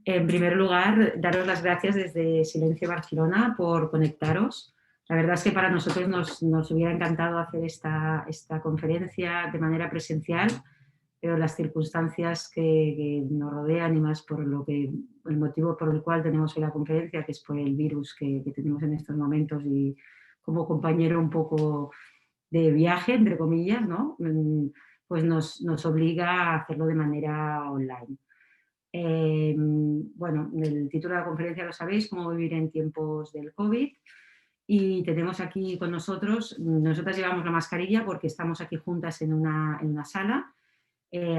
En primer lugar, daros las gracias desde Silencio Barcelona por conectaros. La verdad es que para nosotros nos hubiera encantado hacer esta conferencia de manera presencial, pero las circunstancias que nos rodean y más por el motivo por el cual tenemos hoy la conferencia, que es por el virus que tenemos en estos momentos y como compañero un poco de viaje, entre comillas, ¿no? Pues nos obliga a hacerlo de manera online. Bueno, el título de la conferencia lo sabéis, cómo vivir en tiempos del COVID. Y tenemos aquí con nosotros, nosotras llevamos la mascarilla porque estamos aquí juntas en una sala.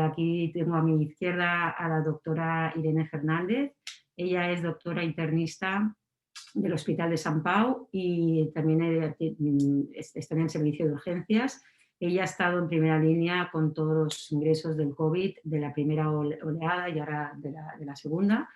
Aquí tengo a mi izquierda a la doctora Irene Fernández. Ella es doctora internista del Hospital de Sant Pau y también está en el servicio de urgencias. Ella ha estado en primera línea con todos los ingresos del COVID, de la primera oleada y ahora de la segunda.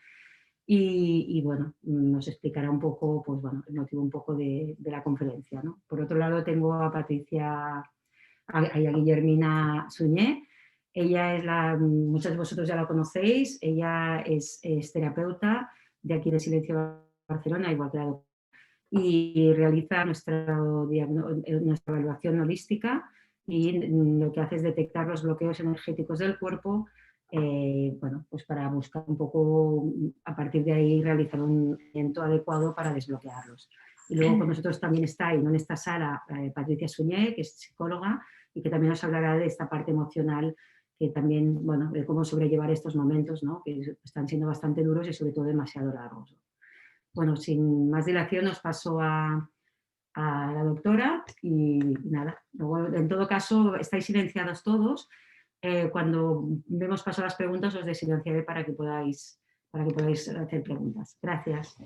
Y bueno, nos explicará un poco, pues bueno, el motivo un poco de la conferencia, ¿no? Por otro lado tengo a a Guillermina Suñé. Ella es muchos de vosotros ya la conocéis, ella es terapeuta de aquí de Silencio Barcelona, igual que la doctora, y realiza nuestra evaluación holística y lo que hace es detectar los bloqueos energéticos del cuerpo, bueno, pues para buscar un poco, a partir de ahí, realizar un tratamiento adecuado para desbloquearlos. Y luego con nosotros también está, y no en esta sala, Patricia Suñé, que es psicóloga y que también nos hablará de esta parte emocional, que también, bueno, de cómo sobrellevar estos momentos, ¿no? Que están siendo bastante duros y sobre todo demasiado largos. Bueno, sin más dilación os paso a la doctora y nada. Luego, en todo caso, estáis silenciados todos. Cuando demos paso a las preguntas os desilenciaré para que podáis hacer preguntas. Gracias.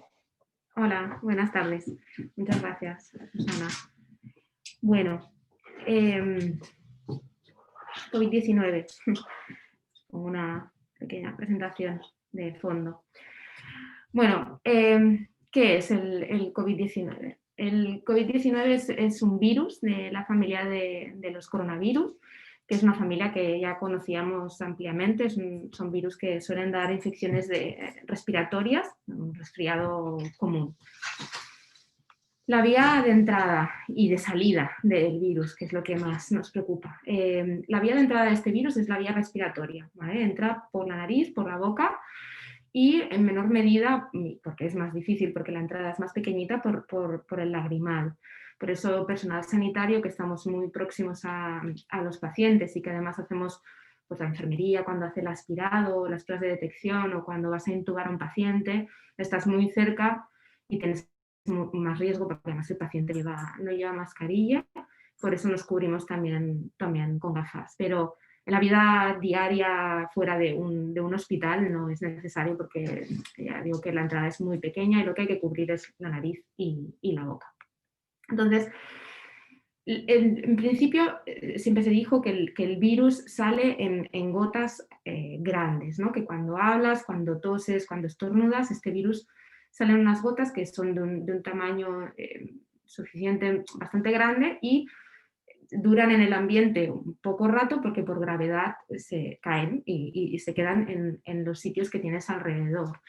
Hola, buenas tardes. Muchas gracias, Susana. Bueno, COVID-19, una pequeña presentación de fondo. Bueno, ¿qué es el COVID-19? El COVID-19 es un virus de la familia de los coronavirus, que es una familia que ya conocíamos ampliamente. Son virus que suelen dar infecciones respiratorias, un resfriado común. La vía de entrada y de salida del virus, que es lo que más nos preocupa. La vía de entrada de este virus es la vía respiratoria, ¿vale? Entra por la nariz, por la boca y en menor medida, porque es más difícil, porque la entrada es más pequeñita, por el lagrimal. Por eso personal sanitario, que estamos muy próximos a los pacientes y que además hacemos pues, la enfermería cuando hace el aspirado, las pruebas de detección o cuando vas a intubar a un paciente, estás muy cerca y tienes más riesgo porque además el paciente no lleva mascarilla, por eso nos cubrimos también con gafas. Pero en la vida diaria fuera de un hospital no es necesario porque ya digo que la entrada es muy pequeña y lo que hay que cubrir es la nariz y la boca. Entonces, en principio siempre se dijo que el virus sale en gotas grandes, ¿no? Que cuando hablas, cuando toses, cuando estornudas, este virus sale en unas gotas que son de un tamaño suficiente, bastante grande y duran en el ambiente un poco rato porque por gravedad se caen y se quedan en los sitios que tienes alrededor.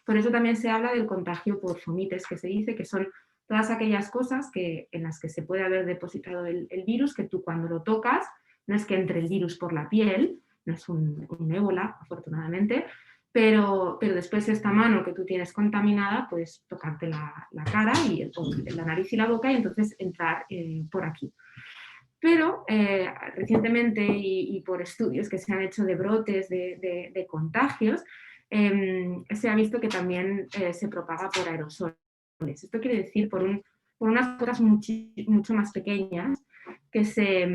Por eso también se habla del contagio por fomites, que se dice que son todas aquellas cosas en las que se puede haber depositado el virus, que tú cuando lo tocas, no es que entre el virus por la piel, no es un ébola, afortunadamente, pero después esta mano que tú tienes contaminada, puedes tocarte la cara, la nariz y la boca y entonces entrar por aquí. Pero recientemente y por estudios que se han hecho de brotes de contagios, se ha visto que también se propaga por aerosoles. Esto quiere decir por unas gotas mucho más pequeñas que se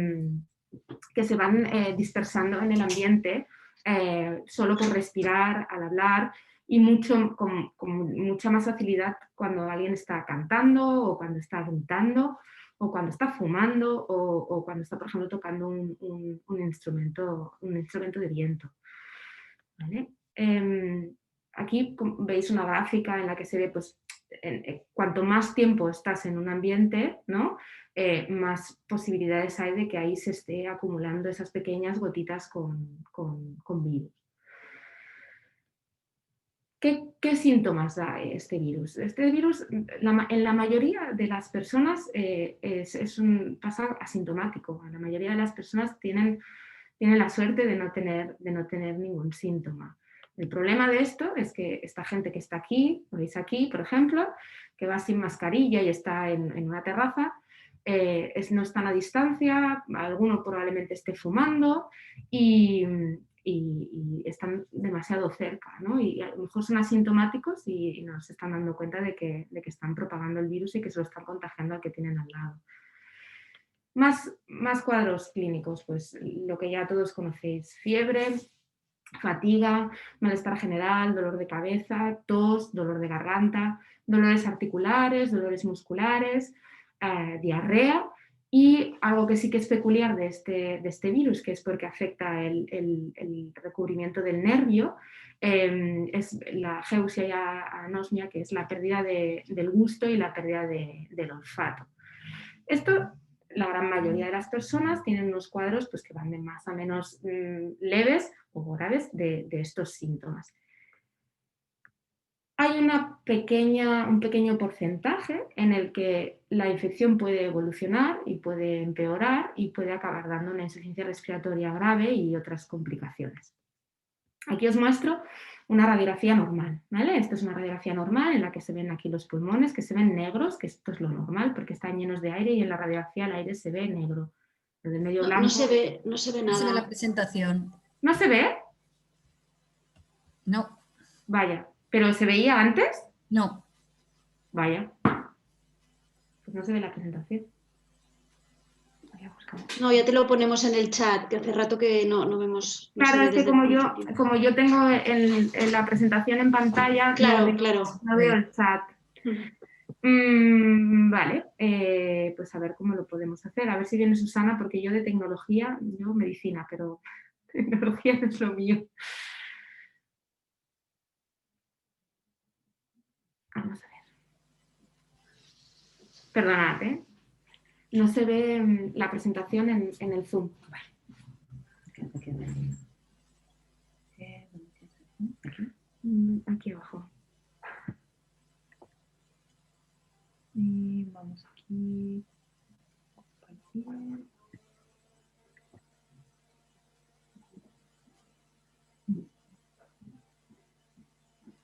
van dispersando en el ambiente solo por respirar, al hablar y con mucha más facilidad cuando alguien está cantando o cuando está gritando o cuando está fumando o cuando está, por ejemplo, tocando un instrumento de viento. ¿Vale? Aquí veis una gráfica en la que se ve, pues, cuanto más tiempo estás en un ambiente, ¿no? Más posibilidades hay de que ahí se esté acumulando esas pequeñas gotitas con virus. ¿Qué síntomas da este virus? Este virus en la mayoría de las personas pasa asintomático. La mayoría de las personas tienen la suerte de no tener ningún síntoma. El problema de esto es que esta gente que está aquí, lo veis aquí, por ejemplo, que va sin mascarilla y está en una terraza, no están a distancia, alguno probablemente esté fumando y están demasiado cerca, ¿no? Y a lo mejor son asintomáticos y no se están dando cuenta de que están propagando el virus y que se lo están contagiando al que tienen al lado. Más cuadros clínicos, pues lo que ya todos conocéis: fiebre, fatiga, malestar general, dolor de cabeza, tos, dolor de garganta, dolores articulares, dolores musculares, diarrea. Y algo que sí que es peculiar de este virus, que es porque afecta el recubrimiento del nervio, es la geusia y anosmia, que es la pérdida del gusto y la pérdida del olfato. Esto, la gran mayoría de las personas tienen unos cuadros pues, que van de más a menos leves o graves de estos síntomas. Hay un pequeño porcentaje en el que la infección puede evolucionar y puede empeorar y puede acabar dando una insuficiencia respiratoria grave y otras complicaciones. Aquí os muestro una radiografía normal, ¿vale? Esta es una radiografía normal en la que se ven aquí los pulmones, que se ven negros, que esto es lo normal porque están llenos de aire y en la radiografía el aire se ve negro. El del medio blanco. No se ve nada. No se ve la presentación. ¿No se ve? No. Vaya. ¿Pero se veía antes? No. Vaya. Pues no se ve la presentación. No, ya te lo ponemos en el chat, que hace rato que no vemos. No claro, es que como yo tengo en la presentación en pantalla, claro. No veo el chat. Vale, pues a ver cómo lo podemos hacer. A ver si viene Susana, porque yo de tecnología, yo medicina, pero tecnología no es lo mío. Vamos a ver. Perdonad, ¿eh? No se ve la presentación en el Zoom. Vale. Aquí abajo. Y vamos aquí.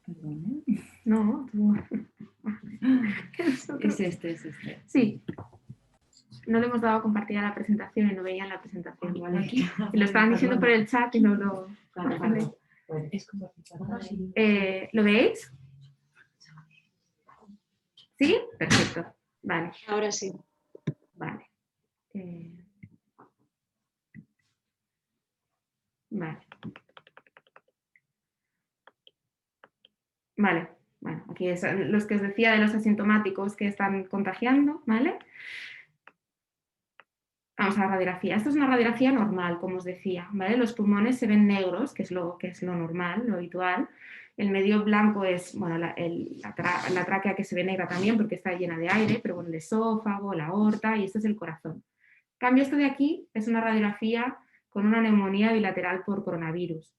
Perdón, No, tú. Es este. Sí. No le hemos dado a compartir a la presentación y no veían la presentación. Vale. Y lo estaban diciendo por el chat y no lo... Vale. ¿Lo veis? ¿Sí? Perfecto. Vale. Ahora sí. Vale. Vale. Vale. Bueno, aquí es los que os decía de los asintomáticos que están contagiando, ¿vale? Vamos a la radiografía. Esto es una radiografía normal, como os decía, ¿vale? Los pulmones se ven negros, que es lo normal, lo habitual. El medio blanco es, bueno, la tráquea, que se ve negra también porque está llena de aire, pero bueno, el esófago, la aorta, y esto es el corazón. En cambio, esto de aquí es una radiografía con una neumonía bilateral por coronavirus.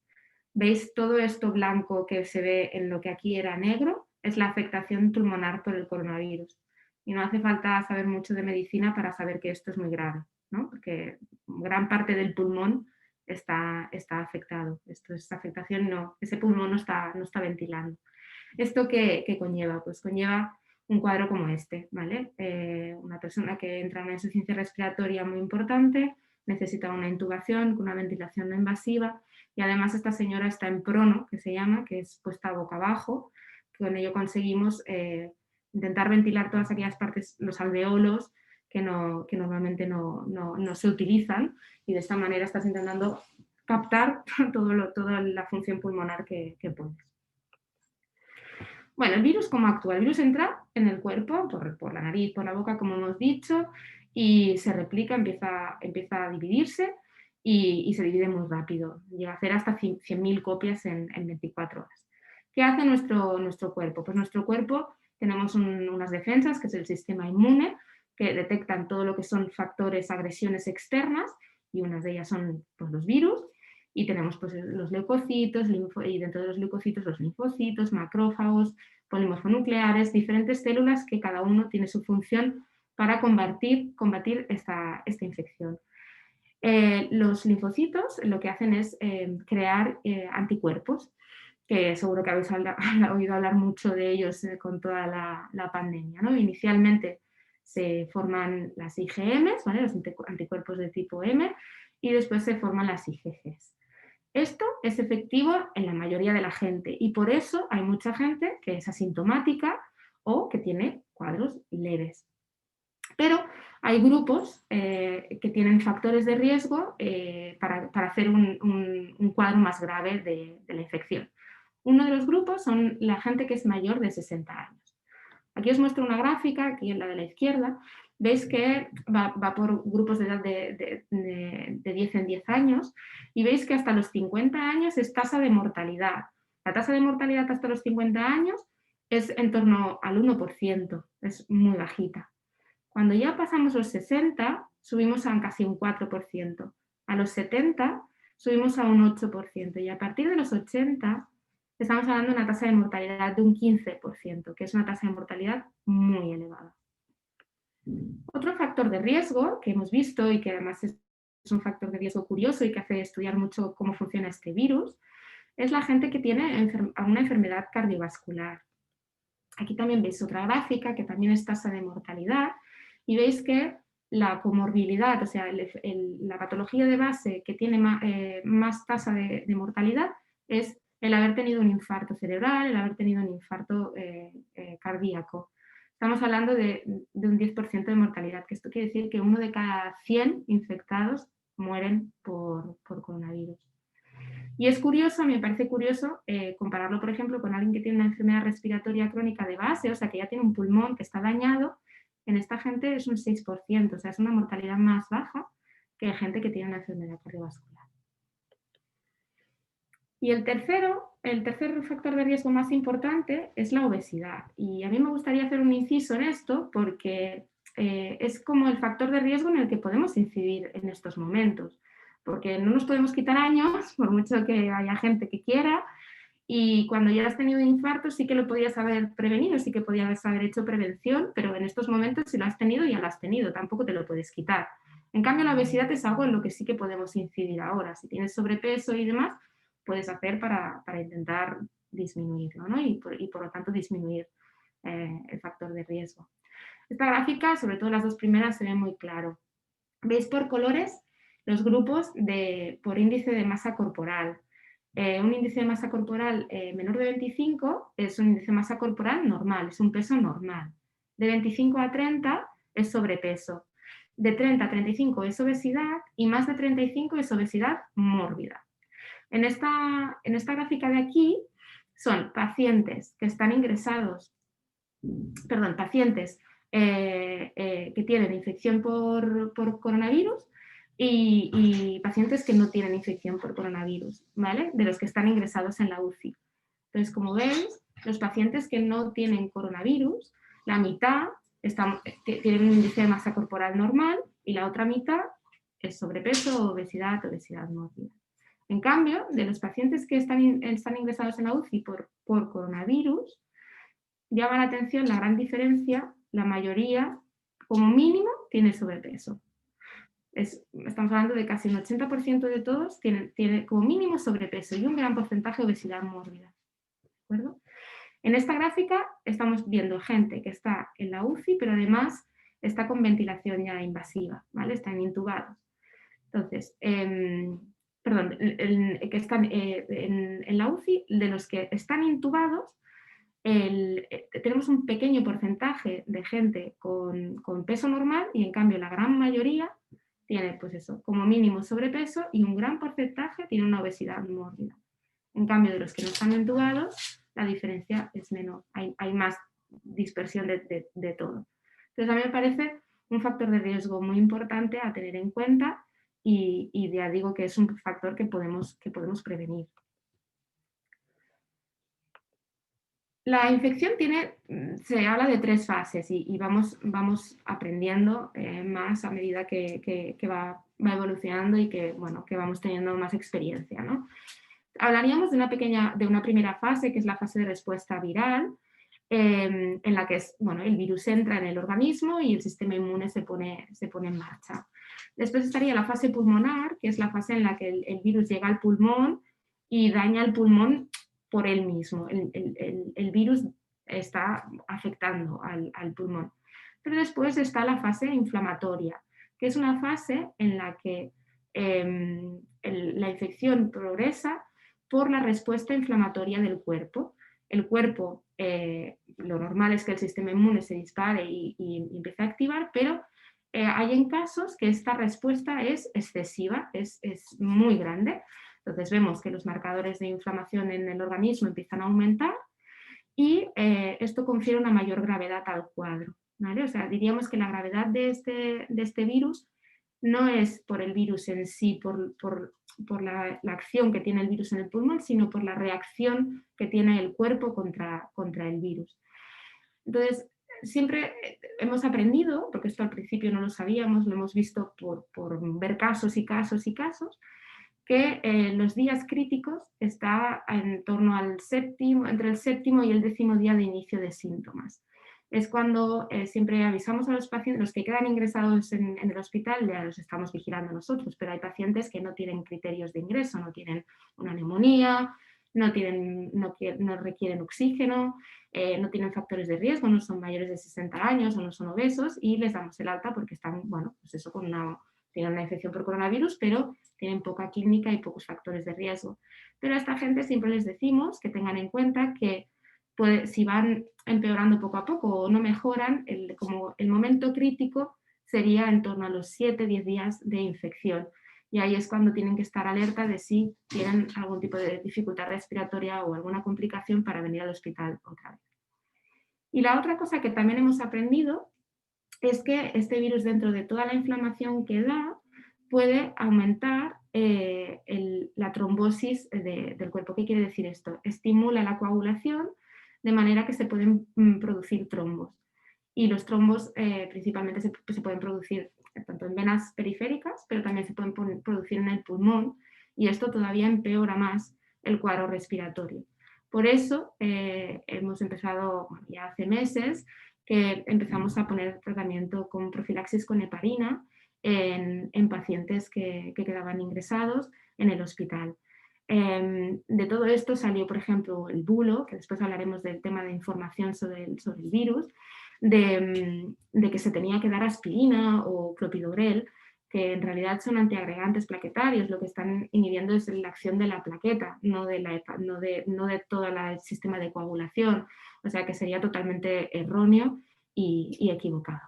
¿Veis todo esto blanco que se ve en lo que aquí era negro? Es la afectación pulmonar por el coronavirus. Y no hace falta saber mucho de medicina para saber que esto es muy grave, ¿no? Porque gran parte del pulmón está afectado. Esta afectación ese pulmón no está ventilando. ¿Esto qué conlleva? Pues conlleva un cuadro como este, ¿vale? Una persona que entra en una insuficiencia respiratoria muy importante, necesita una intubación con una ventilación no invasiva y además esta señora está en prono, que se llama, que es puesta boca abajo. Con ello conseguimos intentar ventilar todas aquellas partes, los alveolos, que normalmente no se utilizan, y de esta manera estás intentando captar toda la función pulmonar que puedes. Bueno, ¿el virus cómo actúa? El virus entra en el cuerpo por la nariz, por la boca, como hemos dicho, y se replica, empieza a dividirse y se divide muy rápido. Llega a hacer hasta 100.000 copias en 24 horas. ¿Qué hace nuestro cuerpo? Pues nuestro cuerpo tenemos unas defensas, que es el sistema inmune, que detectan todo lo que son factores, agresiones externas, y unas de ellas son pues, los virus. Y tenemos pues, los leucocitos, y dentro de los leucocitos los linfocitos, macrófagos, polimorfonucleares, diferentes células que cada uno tiene su función para combatir esta infección. Los linfocitos lo que hacen es crear anticuerpos, que seguro que habéis oído hablar mucho de ellos con toda la pandemia, ¿no? Inicialmente se forman las IgMs, ¿vale? Los anticuerpos de tipo M, y después se forman las IgGs. Esto es efectivo en la mayoría de la gente y por eso hay mucha gente que es asintomática o que tiene cuadros leves. Pero hay grupos que tienen factores de riesgo para hacer un cuadro más grave de la infección. Uno de los grupos son la gente que es mayor de 60 años. Aquí os muestro una gráfica, aquí en la de la izquierda, veis que va por grupos de edad de 10 en 10 años y veis que hasta los 50 años es tasa de mortalidad. La tasa de mortalidad hasta los 50 años es en torno al 1%, es muy bajita. Cuando ya pasamos los 60, subimos a casi un 4%. A los 70 subimos a un 8%. Y a partir de los 80 estamos hablando de una tasa de mortalidad de un 15%, que es una tasa de mortalidad muy elevada. Otro factor de riesgo que hemos visto y que además es un factor de riesgo curioso y que hace estudiar mucho cómo funciona este virus, es la gente que tiene alguna enfermedad cardiovascular. Aquí también veis otra gráfica que también es tasa de mortalidad y veis que la comorbilidad, o sea, la patología de base que tiene más tasa de mortalidad es el haber tenido un infarto cerebral, el haber tenido un infarto cardíaco. Estamos hablando de un 10% de mortalidad, que esto quiere decir que 1 de cada 100 infectados mueren por coronavirus. Y es curioso, me parece curioso compararlo, por ejemplo, con alguien que tiene una enfermedad respiratoria crónica de base, o sea, que ya tiene un pulmón que está dañado. En esta gente es un 6%, o sea, es una mortalidad más baja que gente que tiene una enfermedad cardiovascular. Y el tercer factor de riesgo más importante es la obesidad. Y a mí me gustaría hacer un inciso en esto porque es como el factor de riesgo en el que podemos incidir en estos momentos. Porque no nos podemos quitar años, por mucho que haya gente que quiera, y cuando ya has tenido un infarto sí que lo podías haber prevenido, sí que podías haber hecho prevención, pero en estos momentos si lo has tenido, ya lo has tenido, tampoco te lo puedes quitar. En cambio, la obesidad es algo en lo que sí que podemos incidir ahora. Si tienes sobrepeso y demás, puedes hacer para intentar disminuirlo, ¿no? y por lo tanto disminuir el factor de riesgo. Esta gráfica, sobre todo las dos primeras, se ve muy claro. ¿Veis por colores los grupos por índice de masa corporal? Un índice de masa corporal menor de 25 es un índice de masa corporal normal, es un peso normal. De 25 a 30 es sobrepeso. De 30 a 35 es obesidad y más de 35 es obesidad mórbida. En esta gráfica de aquí son pacientes que están ingresados, pacientes que tienen infección por coronavirus y pacientes que no tienen infección por coronavirus, ¿vale? De los que están ingresados en la UCI. Entonces, como veis, los pacientes que no tienen coronavirus, la mitad tienen un índice de masa corporal normal y la otra mitad es sobrepeso, obesidad mórbida. En cambio, de los pacientes que están ingresados en la UCI por coronavirus, llama la atención la gran diferencia, la mayoría, como mínimo, tiene sobrepeso. Estamos hablando de casi un 80% de todos tiene como mínimo sobrepeso y un gran porcentaje de obesidad mórbida. ¿De acuerdo? En esta gráfica estamos viendo gente que está en la UCI, pero además está con ventilación ya invasiva, ¿vale? Están intubados. Entonces, que están en la UCI, de los que están intubados, tenemos un pequeño porcentaje de gente con peso normal y en cambio la gran mayoría tiene pues eso, como mínimo sobrepeso y un gran porcentaje tiene una obesidad mórbida. En cambio de los que no están intubados, la diferencia es menor, hay más dispersión de todo. Entonces a mí me parece un factor de riesgo muy importante a tener en cuenta y ya digo que es un factor que podemos prevenir. La infección se habla de 3 fases y vamos aprendiendo más a medida que va va evolucionando y que, bueno, que vamos teniendo más experiencia, ¿no? Hablaríamos de una primera fase, que es la fase de respuesta viral, en la que bueno, el virus entra en el organismo y el sistema inmune se pone en marcha. Después estaría la fase pulmonar, que es la fase en la que el virus llega al pulmón y daña el pulmón por él mismo. El virus está afectando al pulmón. Pero después está la fase inflamatoria, que es una fase en la que la infección progresa por la respuesta inflamatoria del cuerpo. El cuerpo, lo normal es que el sistema inmune se dispare y empiece a activar, pero hay en casos que esta respuesta es excesiva, es muy grande. Entonces vemos que los marcadores de inflamación en el organismo empiezan a aumentar y esto confiere una mayor gravedad al cuadro, ¿vale? O sea, diríamos que la gravedad de este virus no es por el virus en sí, por la acción que tiene el virus en el pulmón, sino por la reacción que tiene el cuerpo contra el virus. Entonces, siempre hemos aprendido, porque esto al principio no lo sabíamos, lo hemos visto por ver casos y casos y casos, que los días críticos está en torno entre el séptimo y el 10º día de inicio de síntomas. Es cuando siempre avisamos a los pacientes, los que quedan ingresados en el hospital ya los estamos vigilando nosotros, pero hay pacientes que no tienen criterios de ingreso, no tienen una neumonía, no requieren oxígeno, no tienen factores de riesgo, no son mayores de 60 años o no son obesos y les damos el alta porque están, bueno, pues eso, tienen una infección por coronavirus, pero tienen poca clínica y pocos factores de riesgo. Pero a esta gente siempre les decimos que tengan en cuenta que si van empeorando poco a poco o no mejoran, como el momento crítico sería en torno a los 7-10 días de infección. Y ahí es cuando tienen que estar alerta de si tienen algún tipo de dificultad respiratoria o alguna complicación para venir al hospital otra vez. Y la otra cosa que también hemos aprendido es que este virus, dentro de toda la inflamación que da, puede aumentar la trombosis del cuerpo. ¿Qué quiere decir esto? Estimula la coagulación de manera que se pueden producir trombos. Y los trombos principalmente se pueden producir tanto en venas periféricas, pero también se pueden producir en el pulmón, y esto todavía empeora más el cuadro respiratorio. Por eso hemos empezado ya hace meses que empezamos a poner tratamiento con profilaxis con heparina en pacientes que quedaban ingresados en el hospital. De todo esto salió, por ejemplo, el bulo, que después hablaremos del tema de información sobre el virus, de que se tenía que dar aspirina o clopidogrel, que en realidad son antiagregantes plaquetarios, lo que están inhibiendo es la acción de la plaqueta, no de todo el sistema de coagulación, o sea que sería totalmente erróneo y equivocado.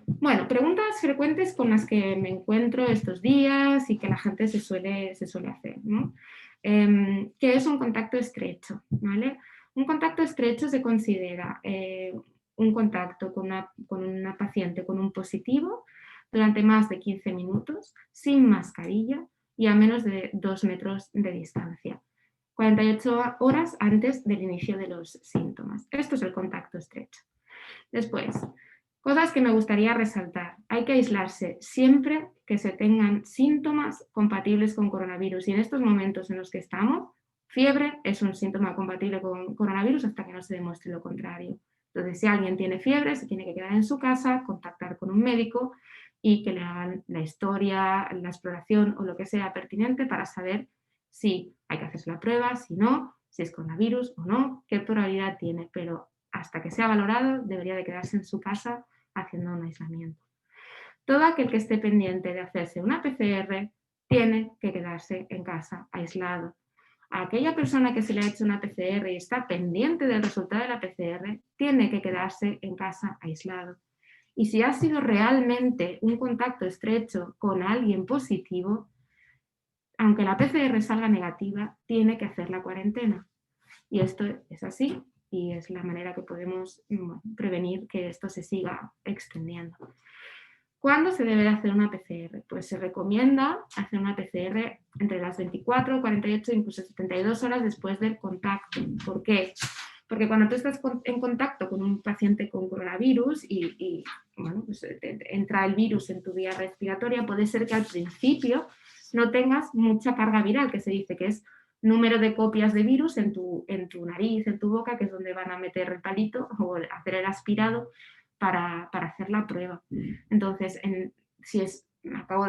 Bueno, preguntas frecuentes con las que me encuentro estos días y que la gente se suele hacer, ¿no? ¿Qué es un contacto estrecho? ¿Vale? Un contacto estrecho se considera un contacto con una paciente con un positivo durante más de 15 minutos, sin mascarilla y a menos de 2 metros de distancia, 48 horas antes del inicio de los síntomas. Esto es el contacto estrecho. Después, cosas que me gustaría resaltar. Hay que aislarse siempre que se tengan síntomas compatibles con coronavirus. Y en estos momentos en los que estamos, fiebre es un síntoma compatible con coronavirus hasta que no se demuestre lo contrario. Entonces, si alguien tiene fiebre, se tiene que quedar en su casa, contactar con un médico y que le hagan la historia, la exploración o lo que sea pertinente para saber si hay que hacerse la prueba, si no, si es coronavirus o no, qué probabilidad tiene. Pero hasta que sea valorado, debería de quedarse en su casa haciendo un aislamiento. Todo aquel que esté pendiente de hacerse una PCR tiene que quedarse en casa, aislado. A aquella persona que se le ha hecho una PCR y está pendiente del resultado de la PCR, tiene que quedarse en casa, aislado. Y si ha sido realmente un contacto estrecho con alguien positivo, aunque la PCR salga negativa, tiene que hacer la cuarentena. Y esto es así. Y es la manera que podemos prevenir que esto se siga extendiendo. ¿Cuándo se debe de hacer una PCR? Pues se recomienda hacer una PCR entre las 24, 48, incluso 72 horas después del contacto. ¿Por qué? Porque cuando tú estás en contacto con un paciente con coronavirus y bueno, pues entra el virus en tu vía respiratoria, puede ser que al principio no tengas mucha carga viral, que se dice que es número de copias de virus en tu nariz, en tu boca, que es donde van a meter el palito o hacer el aspirado para hacer la prueba. Entonces, si acabo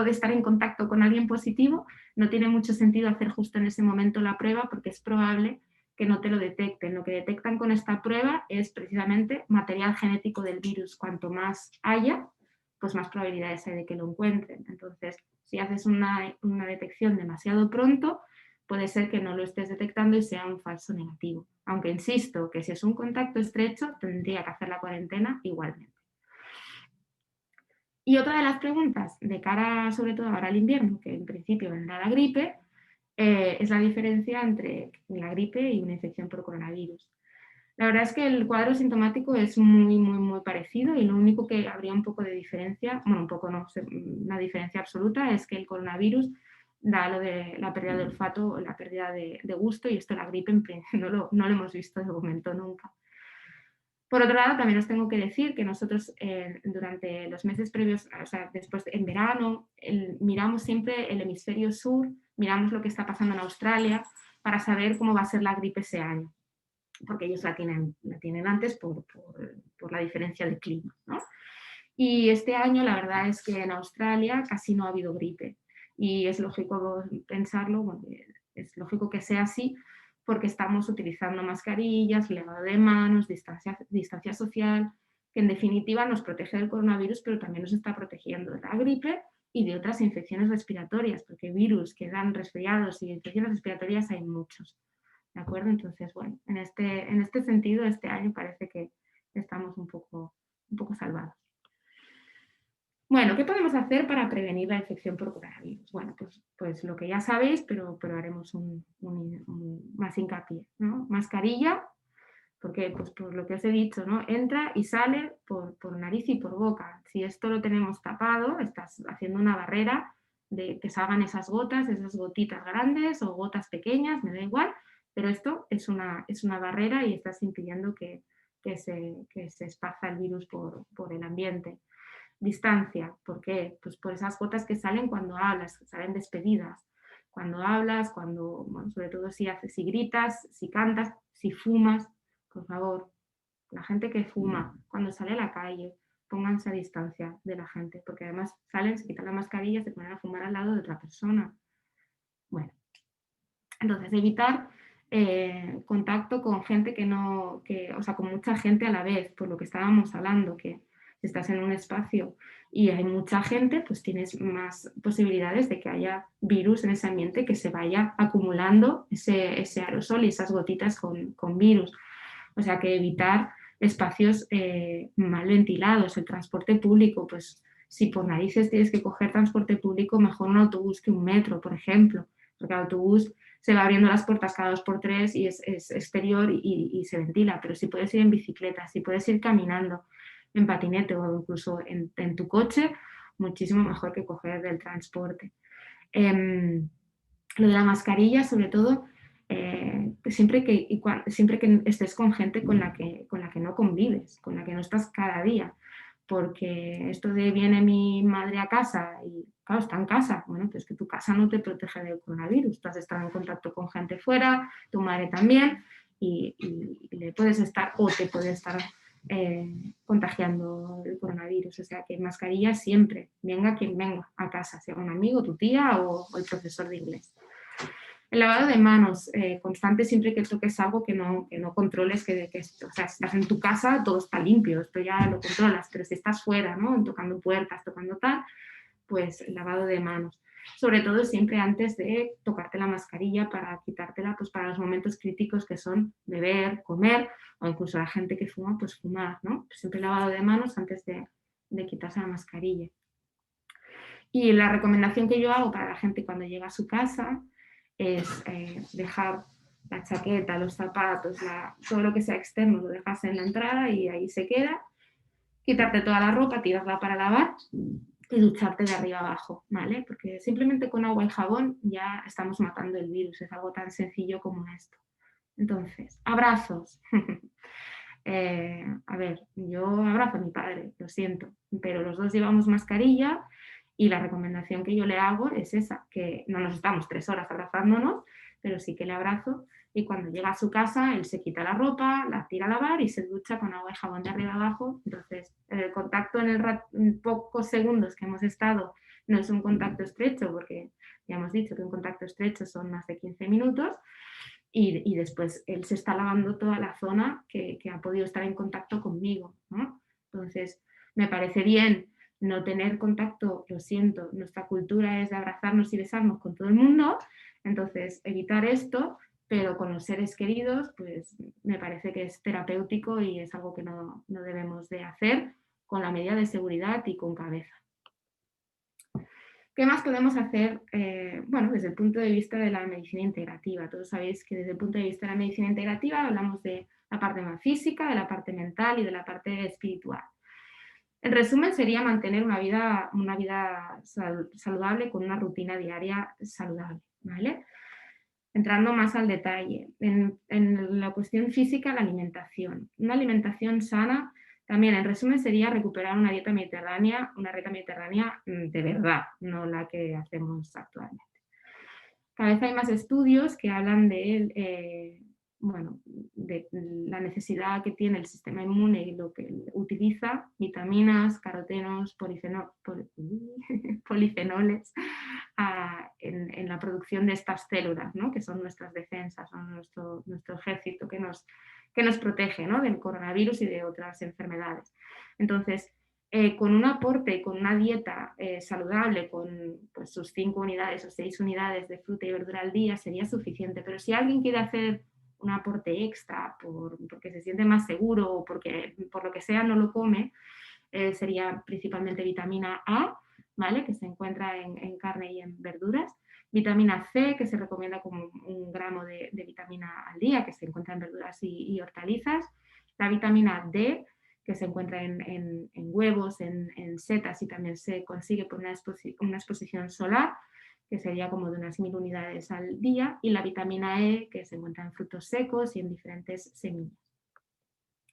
de estar en contacto con alguien positivo, no tiene mucho sentido hacer justo en ese momento la prueba porque es probable que no te lo detecten. Lo que detectan con esta prueba es precisamente material genético del virus. Cuanto más haya, pues más probabilidades hay de que lo encuentren. Entonces, si haces una detección demasiado pronto, puede ser que no lo estés detectando y sea un falso negativo. Aunque insisto que si es un contacto estrecho, tendría que hacer la cuarentena igualmente. Y otra de las preguntas, de cara sobre todo ahora al invierno, que en principio vendrá la gripe, es la diferencia entre la gripe y una infección por coronavirus. La verdad es que el cuadro sintomático es muy parecido y lo único que habría un poco de diferencia, bueno, un poco no, una diferencia absoluta, es que el coronavirus da lo de la pérdida de olfato o la pérdida de gusto, y esto la gripe no lo hemos visto de momento nunca. Por otro lado, también os tengo que decir que nosotros durante los meses previos, o sea, después en verano, miramos siempre el hemisferio sur, miramos lo que está pasando en Australia para saber cómo va a ser la gripe ese año, porque ellos la tienen antes por la diferencia de clima, ¿no? Y este año la verdad es que en Australia casi no ha habido gripe, y es lógico pensarlo, bueno, es lógico que sea así, porque estamos utilizando mascarillas, lavado de manos, distancia social, que en definitiva nos protege del coronavirus, pero también nos está protegiendo de la gripe y de otras infecciones respiratorias, porque virus que dan resfriados y infecciones respiratorias hay muchos, ¿de acuerdo? Entonces, bueno, en este sentido, este año parece que estamos un poco salvados. Bueno, ¿qué podemos hacer para prevenir la infección por coronavirus? Bueno, pues lo que ya sabéis, pero haremos más hincapié, ¿no? Mascarilla, porque pues por lo que os he dicho, ¿no? Entra y sale por nariz y por boca. Si esto lo tenemos tapado, estás haciendo una barrera de que salgan esas gotitas grandes o gotas pequeñas, me da igual, pero esto es una barrera y estás impidiendo que se esparza el virus por el ambiente. Distancia, ¿por qué? Pues por esas gotas que salen cuando hablas, que salen despedidas. Cuando hablas, bueno, sobre todo si gritas, si cantas, si fumas, por favor, la gente que fuma, cuando sale a la calle, pónganse a distancia de la gente, porque además salen, se quitan la mascarilla, se ponen a fumar al lado de otra persona. Bueno, entonces evitar contacto con gente o sea, con mucha gente a la vez, por lo que estábamos hablando, que si estás en un espacio y hay mucha gente, pues tienes más posibilidades de que haya virus en ese ambiente, que se vaya acumulando ese aerosol y esas gotitas con virus. O sea, que evitar espacios mal ventilados, el transporte público, pues si por narices tienes que coger transporte público, mejor un autobús que un metro, por ejemplo, porque el autobús se va abriendo las puertas cada 2 por 3 y es exterior y se ventila, pero si puedes ir en bicicleta, si puedes ir caminando, en patinete o incluso en tu coche, muchísimo mejor que coger el transporte. Lo de la mascarilla, sobre todo, siempre que estés con gente con la que no convives, con la que no estás cada día, porque esto de viene mi madre a casa y claro, está en casa, bueno, pues que tu casa no te protege del coronavirus, tú has estado en contacto con gente fuera, tu madre también, y le puedes estar o te puede estar contagiando el coronavirus, o sea que mascarilla siempre, venga quien venga a casa, sea un amigo, tu tía o el profesor de inglés. El lavado de manos constante siempre que toques algo que no controles, o sea, si estás en tu casa todo está limpio, esto ya lo controlas, pero si estás fuera, ¿no? Tocando puertas, tocando tal, pues el lavado de manos. Sobre todo siempre antes de tocarte la mascarilla para quitártela, pues para los momentos críticos que son beber, comer, o incluso la gente que fuma, pues fumar, ¿no? Pues siempre lavado de manos antes de quitarse la mascarilla. Y la recomendación que yo hago para la gente cuando llega a su casa es dejar la chaqueta, los zapatos, todo lo que sea externo lo dejas en la entrada y ahí se queda, quitarte toda la ropa, tirarla para lavar y ducharte de arriba abajo, ¿vale? Porque simplemente con agua y jabón ya estamos matando el virus, es algo tan sencillo como esto. Entonces, abrazos. A ver, yo abrazo a mi padre, lo siento, pero los dos llevamos mascarilla y la recomendación que yo le hago es esa, que no nos estamos 3 horas abrazándonos, pero sí que le abrazo y cuando llega a su casa él se quita la ropa, la tira a lavar y se ducha con agua y jabón de arriba abajo. Entonces, el contacto en pocos segundos que hemos estado no es un contacto estrecho, porque ya hemos dicho que un contacto estrecho son más de 15 minutos, y después él se está lavando toda la zona que ha podido estar en contacto conmigo, ¿no? Entonces, me parece bien no tener contacto, lo siento, nuestra cultura es de abrazarnos y besarnos con todo el mundo, entonces evitar esto, pero con los seres queridos, pues me parece que es terapéutico y es algo que no debemos de hacer con la medida de seguridad y con cabeza. ¿Qué más podemos hacer? Bueno, desde el punto de vista de la medicina integrativa. Todos sabéis que desde el punto de vista de la medicina integrativa hablamos de la parte más física, de la parte mental y de la parte espiritual. En resumen, sería mantener una vida saludable con una rutina diaria saludable, ¿vale? Entrando más al detalle, en la cuestión física, la alimentación. Una alimentación sana, también en resumen, sería recuperar una dieta mediterránea de verdad, no la que hacemos actualmente. Cada vez hay más estudios que hablan de la necesidad que tiene el sistema inmune y lo que utiliza, vitaminas, carotenos, polifenoles, en la producción de estas células, ¿no? Que son nuestras defensas, son nuestro ejército que nos protege, ¿no? Del coronavirus y de otras enfermedades. Entonces, con un aporte, con una dieta saludable, con pues, sus 5 unidades o 6 unidades de fruta y verdura al día sería suficiente. Pero si alguien quiere hacer un aporte extra porque se siente más seguro o porque por lo que sea no lo come, sería principalmente vitamina A, ¿vale? Que se encuentra en carne y en verduras. Vitamina C, que se recomienda como 1 gramo de vitamina al día, que se encuentra en verduras y hortalizas. La vitamina D, que se encuentra en huevos, en setas y también se consigue por una exposición solar, que sería como de unas 1000 unidades al día, y la vitamina E, que se encuentra en frutos secos y en diferentes semillas.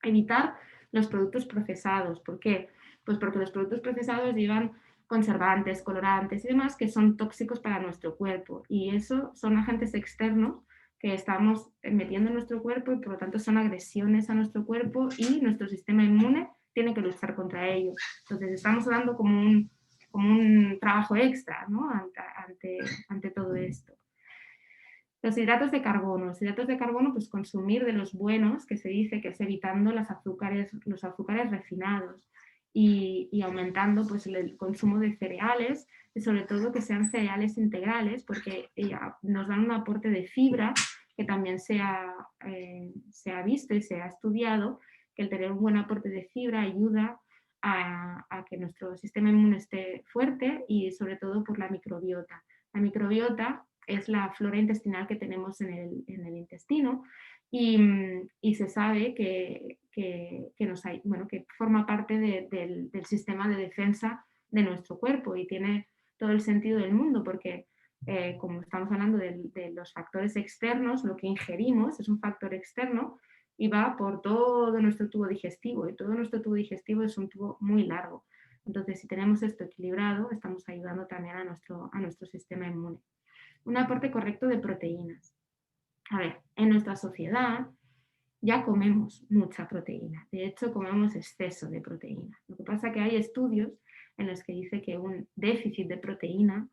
Evitar los productos procesados. ¿Por qué? Pues porque los productos procesados llevan conservantes, colorantes y demás que son tóxicos para nuestro cuerpo, y eso son agentes externos que estamos metiendo en nuestro cuerpo y por lo tanto son agresiones a nuestro cuerpo y nuestro sistema inmune tiene que luchar contra ellos. Entonces estamos dando como un trabajo extra, ¿no? ante todo esto. Los hidratos de carbono, pues consumir de los buenos, que se dice que es evitando los azúcares refinados y aumentando pues, el consumo de cereales, y sobre todo que sean cereales integrales, porque nos dan un aporte de fibra, que también se ha visto y se ha estudiado, que el tener un buen aporte de fibra ayuda a que nuestro sistema inmune esté fuerte y sobre todo por la microbiota. La microbiota es la flora intestinal que tenemos en el intestino y se sabe que forma parte del sistema de defensa de nuestro cuerpo y tiene todo el sentido del mundo porque como estamos hablando de los factores externos, lo que ingerimos es un factor externo y va por todo nuestro tubo digestivo y todo nuestro tubo digestivo es un tubo muy largo. Entonces, si tenemos esto equilibrado, estamos ayudando también a nuestro sistema inmune. Un aporte correcto de proteínas. A ver, en nuestra sociedad ya comemos mucha proteína. De hecho, comemos exceso de proteína. Lo que pasa es que hay estudios en los que dice que un déficit de proteína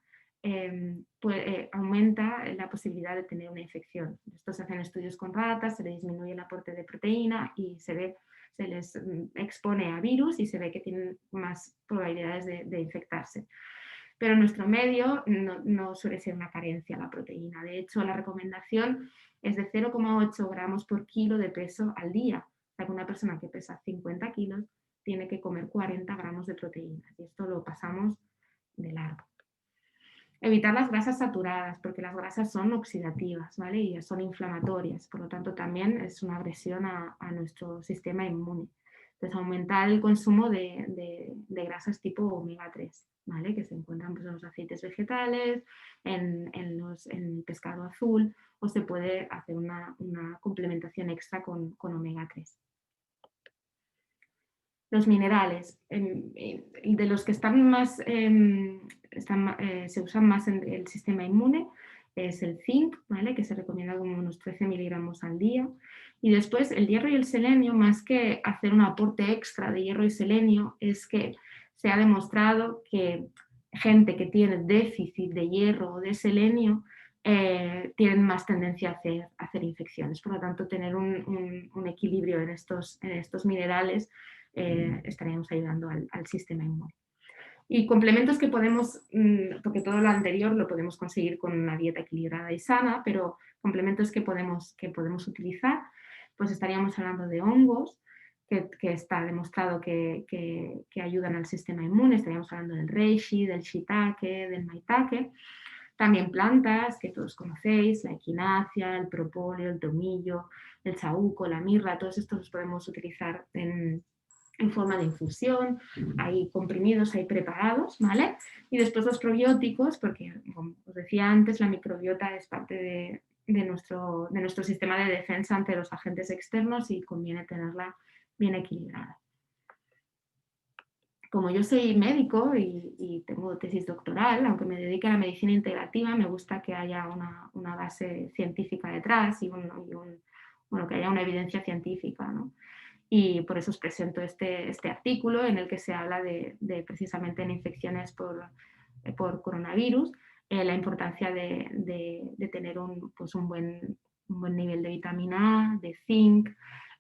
aumenta la posibilidad de tener una infección. Estos se hacen estudios con ratas, se le disminuye el aporte de proteína y se les expone a virus y se ve que tienen más probabilidades de infectarse. Pero en nuestro medio no suele ser una carencia la proteína. De hecho, la recomendación es de 0,8 gramos por kilo de peso al día. O sea, que una persona que pesa 50 kilos tiene que comer 40 gramos de proteínas. Y esto lo pasamos de largo. Evitar las grasas saturadas, porque las grasas son oxidativas, ¿vale? Y son inflamatorias. Por lo tanto, también es una agresión a nuestro sistema inmune. Entonces, aumentar el consumo de grasas tipo omega 3, ¿vale? Que se encuentran pues, en los aceites vegetales, en el pescado azul, o se puede hacer una complementación extra con omega 3. Los minerales, de los que están más, se usan más en el sistema inmune, es el zinc, ¿vale? Que se recomienda como unos 13 miligramos al día. Y después el hierro y el selenio, más que hacer un aporte extra de hierro y selenio, es que se ha demostrado que gente que tiene déficit de hierro o de selenio tienen más tendencia a hacer infecciones. Por lo tanto, tener un equilibrio en estos minerales estaríamos ayudando al sistema inmune. Y complementos que podemos, porque todo lo anterior lo podemos conseguir con una dieta equilibrada y sana, pero complementos que podemos utilizar, pues estaríamos hablando de hongos, que está demostrado que ayudan al sistema inmune, estaríamos hablando del reishi, del shiitake, del maitake, también plantas que todos conocéis, la equinacia, el propóleo, el tomillo, el saúco, la mirra, todos estos los podemos utilizar en forma de infusión, hay comprimidos, hay preparados, ¿vale? Y después los probióticos, porque como os decía antes, la microbiota es parte de nuestro sistema de defensa ante los agentes externos y conviene tenerla bien equilibrada. Como yo soy médico y tengo tesis doctoral, aunque me dedique a la medicina integrativa, me gusta que haya una base científica detrás y que haya una evidencia científica, ¿no? Y por eso os presento este artículo en el que se habla de precisamente en infecciones por coronavirus, la importancia de tener un buen nivel de vitamina A, de zinc,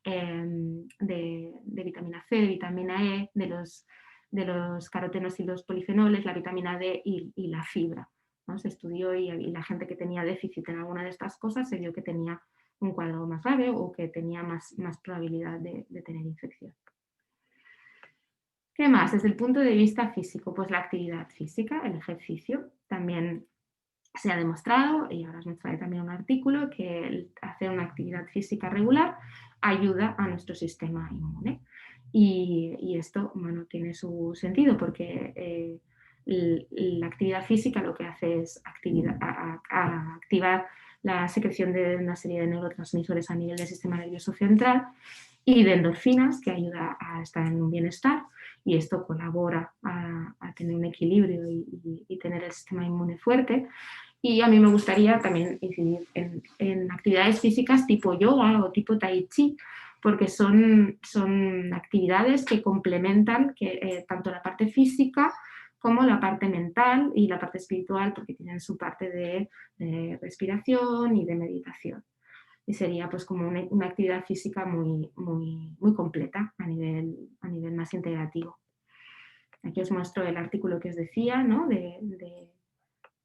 de vitamina C, de vitamina E, de los carotenos y los polifenoles, la vitamina D y la fibra, ¿no? Se estudió y la gente que tenía déficit en alguna de estas cosas se vio que tenía un cuadro más grave o que tenía más probabilidad de tener infección. ¿Qué más? Desde el punto de vista físico, pues la actividad física, el ejercicio, también se ha demostrado, y ahora os mostraré también un artículo, que hacer una actividad física regular ayuda a nuestro sistema inmune. Y esto, bueno, tiene su sentido porque la actividad física lo que hace es activar la secreción de una serie de neurotransmisores a nivel del sistema nervioso central y de endorfinas, que ayuda a estar en un bienestar, y esto colabora a tener un equilibrio y tener el sistema inmune fuerte. Y a mí me gustaría también incidir en actividades físicas tipo yoga o tipo tai chi, porque son actividades que complementan tanto la parte física como la parte mental y la parte espiritual, porque tienen su parte de respiración y de meditación. Y sería pues como una actividad física muy completa a nivel más integrativo. Aquí os muestro el artículo que os decía, ¿no? de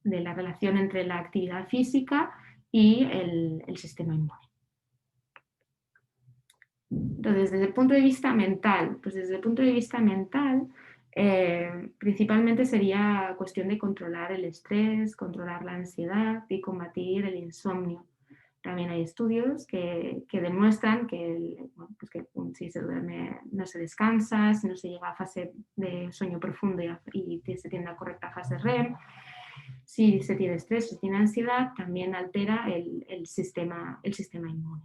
la relación entre la actividad física y el sistema inmune. Entonces, desde el punto de vista mental, principalmente sería cuestión de controlar el estrés, controlar la ansiedad y combatir el insomnio. También hay estudios que demuestran que si se duerme no se descansa, si no se llega a fase de sueño profundo y se tiene la correcta fase REM, si se tiene estrés, si se tiene ansiedad, también altera el sistema inmune.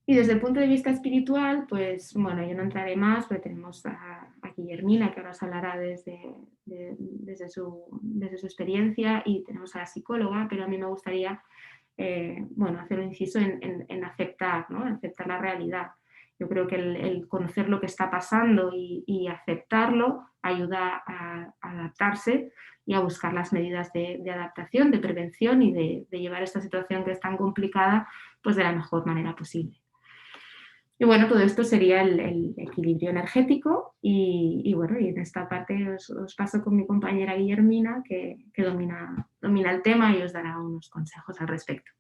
Y desde el punto de vista espiritual, pues bueno, yo no entraré más, porque tenemos a Guillermina, que ahora os hablará desde su experiencia, y tenemos a la psicóloga, pero a mí me gustaría hacer un inciso en aceptar, ¿no? Aceptar la realidad. Yo creo que el conocer lo que está pasando y aceptarlo ayuda a adaptarse y a buscar las medidas de adaptación, de prevención y de llevar esta situación que es tan complicada pues de la mejor manera posible. Y bueno, todo esto sería el equilibrio energético y en esta parte os paso con mi compañera Guillermina, que domina el tema y os dará unos consejos al respecto.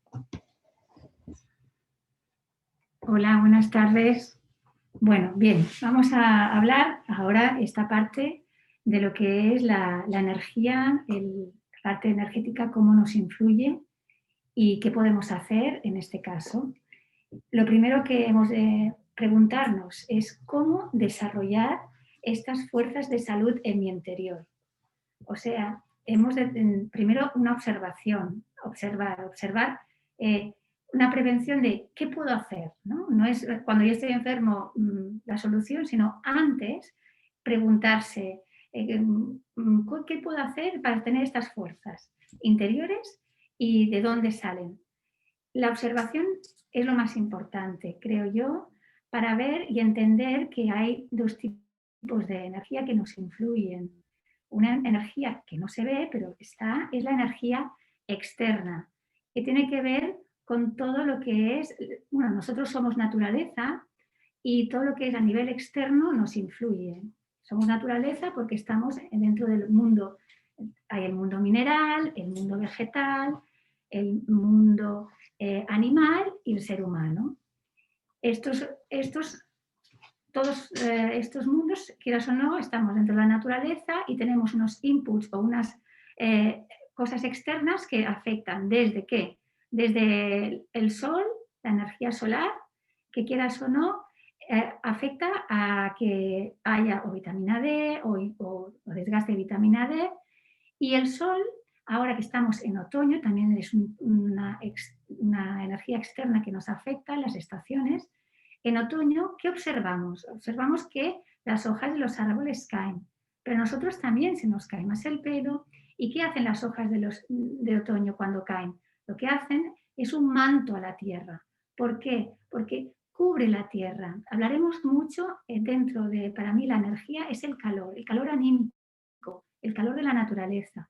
Hola, buenas tardes. Bueno, bien, vamos a hablar ahora esta parte de lo que es la energía, la parte energética, cómo nos influye y qué podemos hacer en este caso. Lo primero que hemos de preguntarnos es cómo desarrollar estas fuerzas de salud en mi interior. O sea, hemos de, primero una observación, observar, una prevención de qué puedo hacer, ¿no? No es cuando yo estoy enfermo la solución, sino antes preguntarse qué puedo hacer para tener estas fuerzas interiores y de dónde salen. La observación es lo más importante, creo yo, para ver y entender que hay dos tipos de energía que nos influyen. Una energía que no se ve, pero está, es la energía externa, que tiene que ver con todo lo que es, bueno, nosotros somos naturaleza y todo lo que es a nivel externo nos influye. Somos naturaleza porque estamos dentro del mundo. Hay el mundo mineral, el mundo vegetal, el mundo animal y el ser humano. Todos estos mundos, quieras o no, estamos dentro de la naturaleza y tenemos unos inputs o unas cosas externas que afectan desde ¿qué? Desde el sol, la energía solar, que quieras o no, afecta a que haya o vitamina D o desgaste de vitamina D. Y el sol, ahora que estamos en otoño, también es una energía externa que nos afecta en las estaciones. En otoño, ¿qué observamos? Observamos que las hojas de los árboles caen, pero a nosotros también se nos cae más el pelo. ¿Y qué hacen las hojas de otoño cuando caen? Lo que hacen es un manto a la tierra. ¿Por qué? Porque cubre la tierra. Hablaremos mucho dentro de, para mí la energía es el calor anímico, el calor de la naturaleza.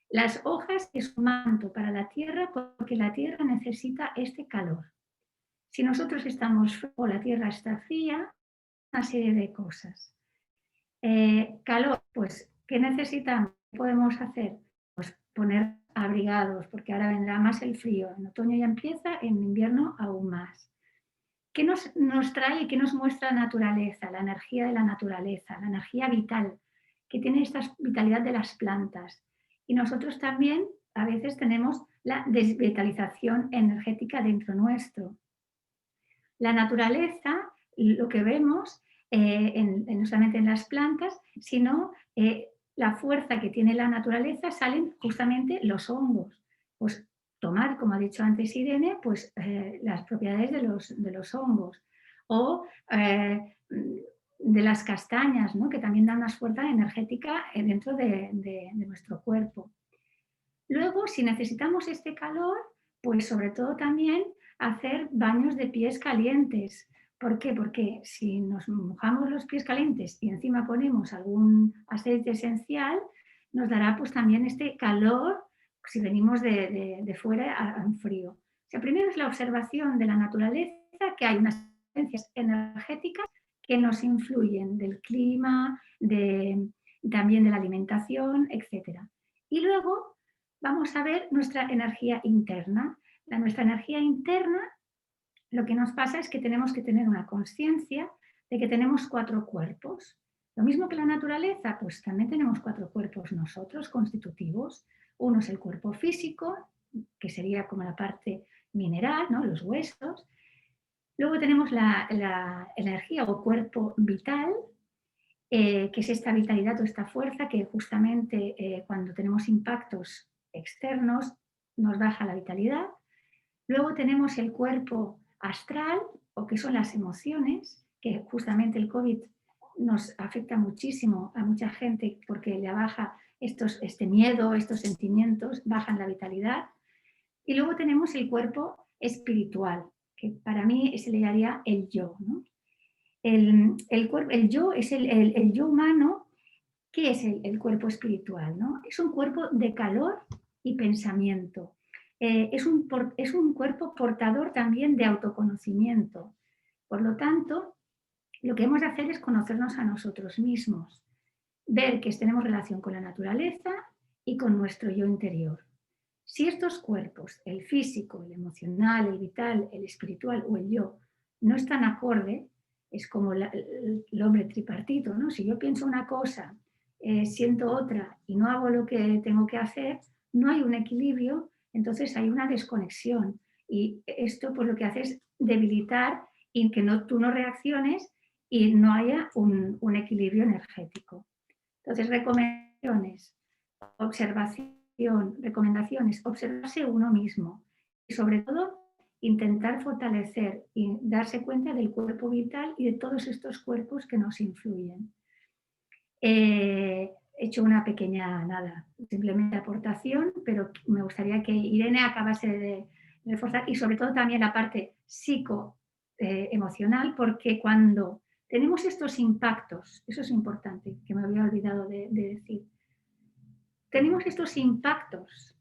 Las hojas es un manto para la tierra porque la tierra necesita este calor. Si nosotros estamos o la tierra está fría, una serie de cosas. Calor, pues, ¿qué necesitamos? ¿Qué podemos hacer? Pues poner abrigados, porque ahora vendrá más el frío. En otoño ya empieza, en invierno aún más. ¿Qué nos trae y qué nos muestra la naturaleza? La energía de la naturaleza, la energía vital, que tiene esta vitalidad de las plantas. Y nosotros también a veces tenemos la desvitalización energética dentro nuestro. La naturaleza, lo que vemos, no solamente en las plantas, sino la fuerza que tiene la naturaleza, salen justamente los hongos. Pues tomar, como ha dicho antes Irene, pues las propiedades de los hongos o de las castañas, ¿no? Que también dan una fuerza energética dentro de nuestro cuerpo. Luego, si necesitamos este calor, pues sobre todo también hacer baños de pies calientes. ¿Por qué? Porque si nos mojamos los pies calientes y encima ponemos algún aceite esencial, nos dará pues también este calor si venimos de fuera a un frío. O sea, primero es la observación de la naturaleza, que hay unas esencias energéticas que nos influyen del clima, también de la alimentación, etc. Y luego vamos a ver nuestra energía interna. Nuestra energía interna, lo que nos pasa es que tenemos que tener una conciencia de que tenemos 4 cuerpos. Lo mismo que la naturaleza, pues también tenemos 4 cuerpos nosotros constitutivos. Uno es el cuerpo físico, que sería como la parte mineral, ¿no? Los huesos. Luego tenemos la energía o cuerpo vital, que es esta vitalidad o esta fuerza que justamente cuando tenemos impactos externos nos baja la vitalidad. Luego tenemos el cuerpo astral, o que son las emociones, que justamente el COVID nos afecta muchísimo a mucha gente porque le baja este miedo, estos sentimientos, bajan la vitalidad. Y luego tenemos el cuerpo espiritual, que para mí se le llamaría el yo, ¿no? El yo es el yo humano. ¿Qué es el cuerpo espiritual, ¿no? Es un cuerpo de calor y pensamiento. Es un cuerpo portador también de autoconocimiento. Por lo tanto, lo que hemos de hacer es conocernos a nosotros mismos, ver que tenemos relación con la naturaleza y con nuestro yo interior. Si estos cuerpos, el físico, el emocional, el vital, el espiritual o el yo, no están acorde, es como el hombre tripartito, ¿no? Si yo pienso una cosa, siento otra y no hago lo que tengo que hacer, no hay un equilibrio, entonces hay una desconexión. Y esto pues lo que hace es debilitar y que tú no reacciones y no haya un equilibrio energético. Entonces, recomendaciones, observarse uno mismo y sobre todo intentar fortalecer y darse cuenta del cuerpo vital y de todos estos cuerpos que nos influyen. He hecho una pequeña, simplemente aportación, pero me gustaría que Irene acabase de reforzar y sobre todo también la parte psicoemocional, porque cuando tenemos estos impactos, eso es importante, que me había olvidado de decir, tenemos estos impactos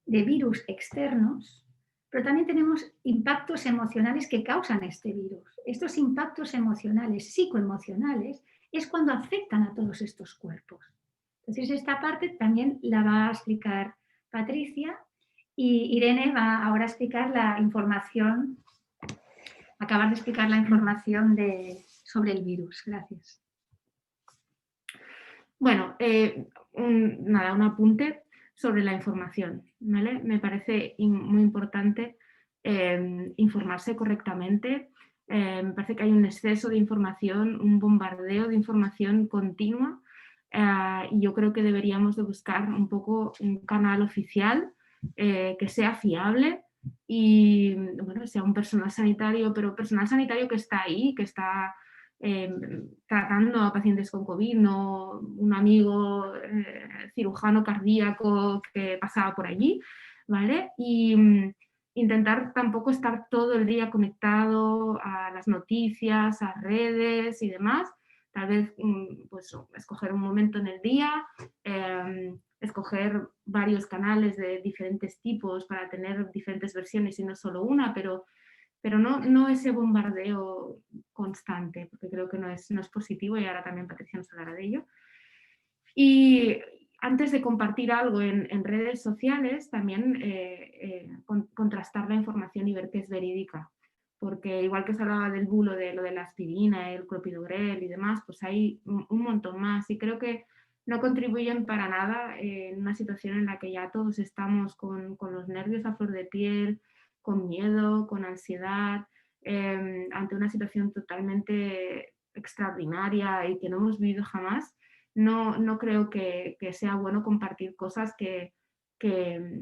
de virus externos, pero también tenemos impactos emocionales que causan este virus. Estos impactos emocionales, psicoemocionales, es cuando afectan a todos estos cuerpos. Entonces, esta parte también la va a explicar Patricia y Irene va ahora a explicar la información, acabar de explicar la información sobre el virus. Gracias. Bueno, un apunte sobre la información, ¿vale? Me parece muy importante informarse correctamente. Me parece que hay un exceso de información, un bombardeo de información continua y yo creo que deberíamos de buscar un poco un canal oficial que sea fiable y, bueno, sea un personal sanitario, pero personal sanitario que está ahí, que está tratando a pacientes con COVID, no un amigo cirujano cardíaco que pasaba por allí, ¿vale? Y intentar tampoco estar todo el día conectado a las noticias, a redes y demás. Tal vez pues, escoger un momento en el día, escoger varios canales de diferentes tipos para tener diferentes versiones y no solo una, pero no ese bombardeo constante, porque creo que no es positivo y ahora también Patricia nos hablará de ello. Y antes de compartir algo en redes sociales, también contrastar la información y ver que es verídica, porque igual que se hablaba del bulo de lo de la aspirina, el clopidogrel y demás, pues hay un montón más y creo que no contribuyen para nada en una situación en la que ya todos estamos con los nervios a flor de piel, con miedo, con ansiedad, ante una situación totalmente extraordinaria y que no hemos vivido jamás. No creo que sea bueno compartir cosas que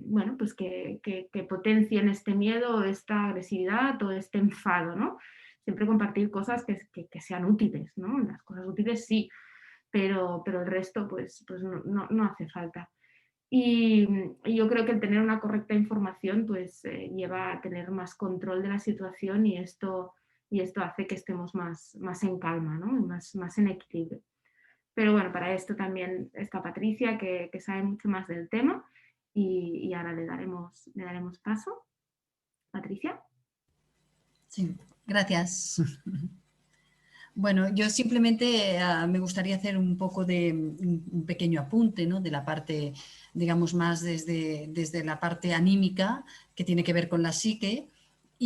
bueno, pues que potencien este miedo, esta agresividad o este enfado, ¿no? Siempre compartir cosas que sean útiles, ¿no? Las cosas útiles sí, pero el resto pues no hace falta. Y yo creo que el tener una correcta información pues lleva a tener más control de la situación y esto hace que estemos más en calma, ¿no? más en equilibrio. Pero bueno, para esto también está Patricia, que sabe mucho más del tema y ahora le daremos paso. Patricia. Sí, gracias. Bueno, yo simplemente me gustaría hacer un poco de un pequeño apunte, ¿no? De la parte, digamos, más desde la parte anímica, que tiene que ver con la psique,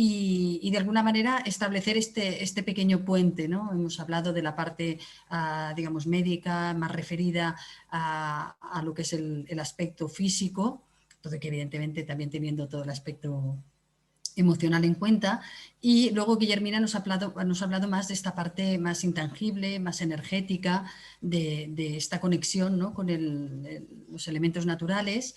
y de alguna manera establecer este pequeño puente, ¿no? Hemos hablado de la parte, digamos, médica, más referida a lo que es el aspecto físico, todo que evidentemente también teniendo todo el aspecto emocional en cuenta, y luego Guillermina nos ha hablado más de esta parte más intangible, más energética, de esta conexión, ¿no? Con los elementos naturales,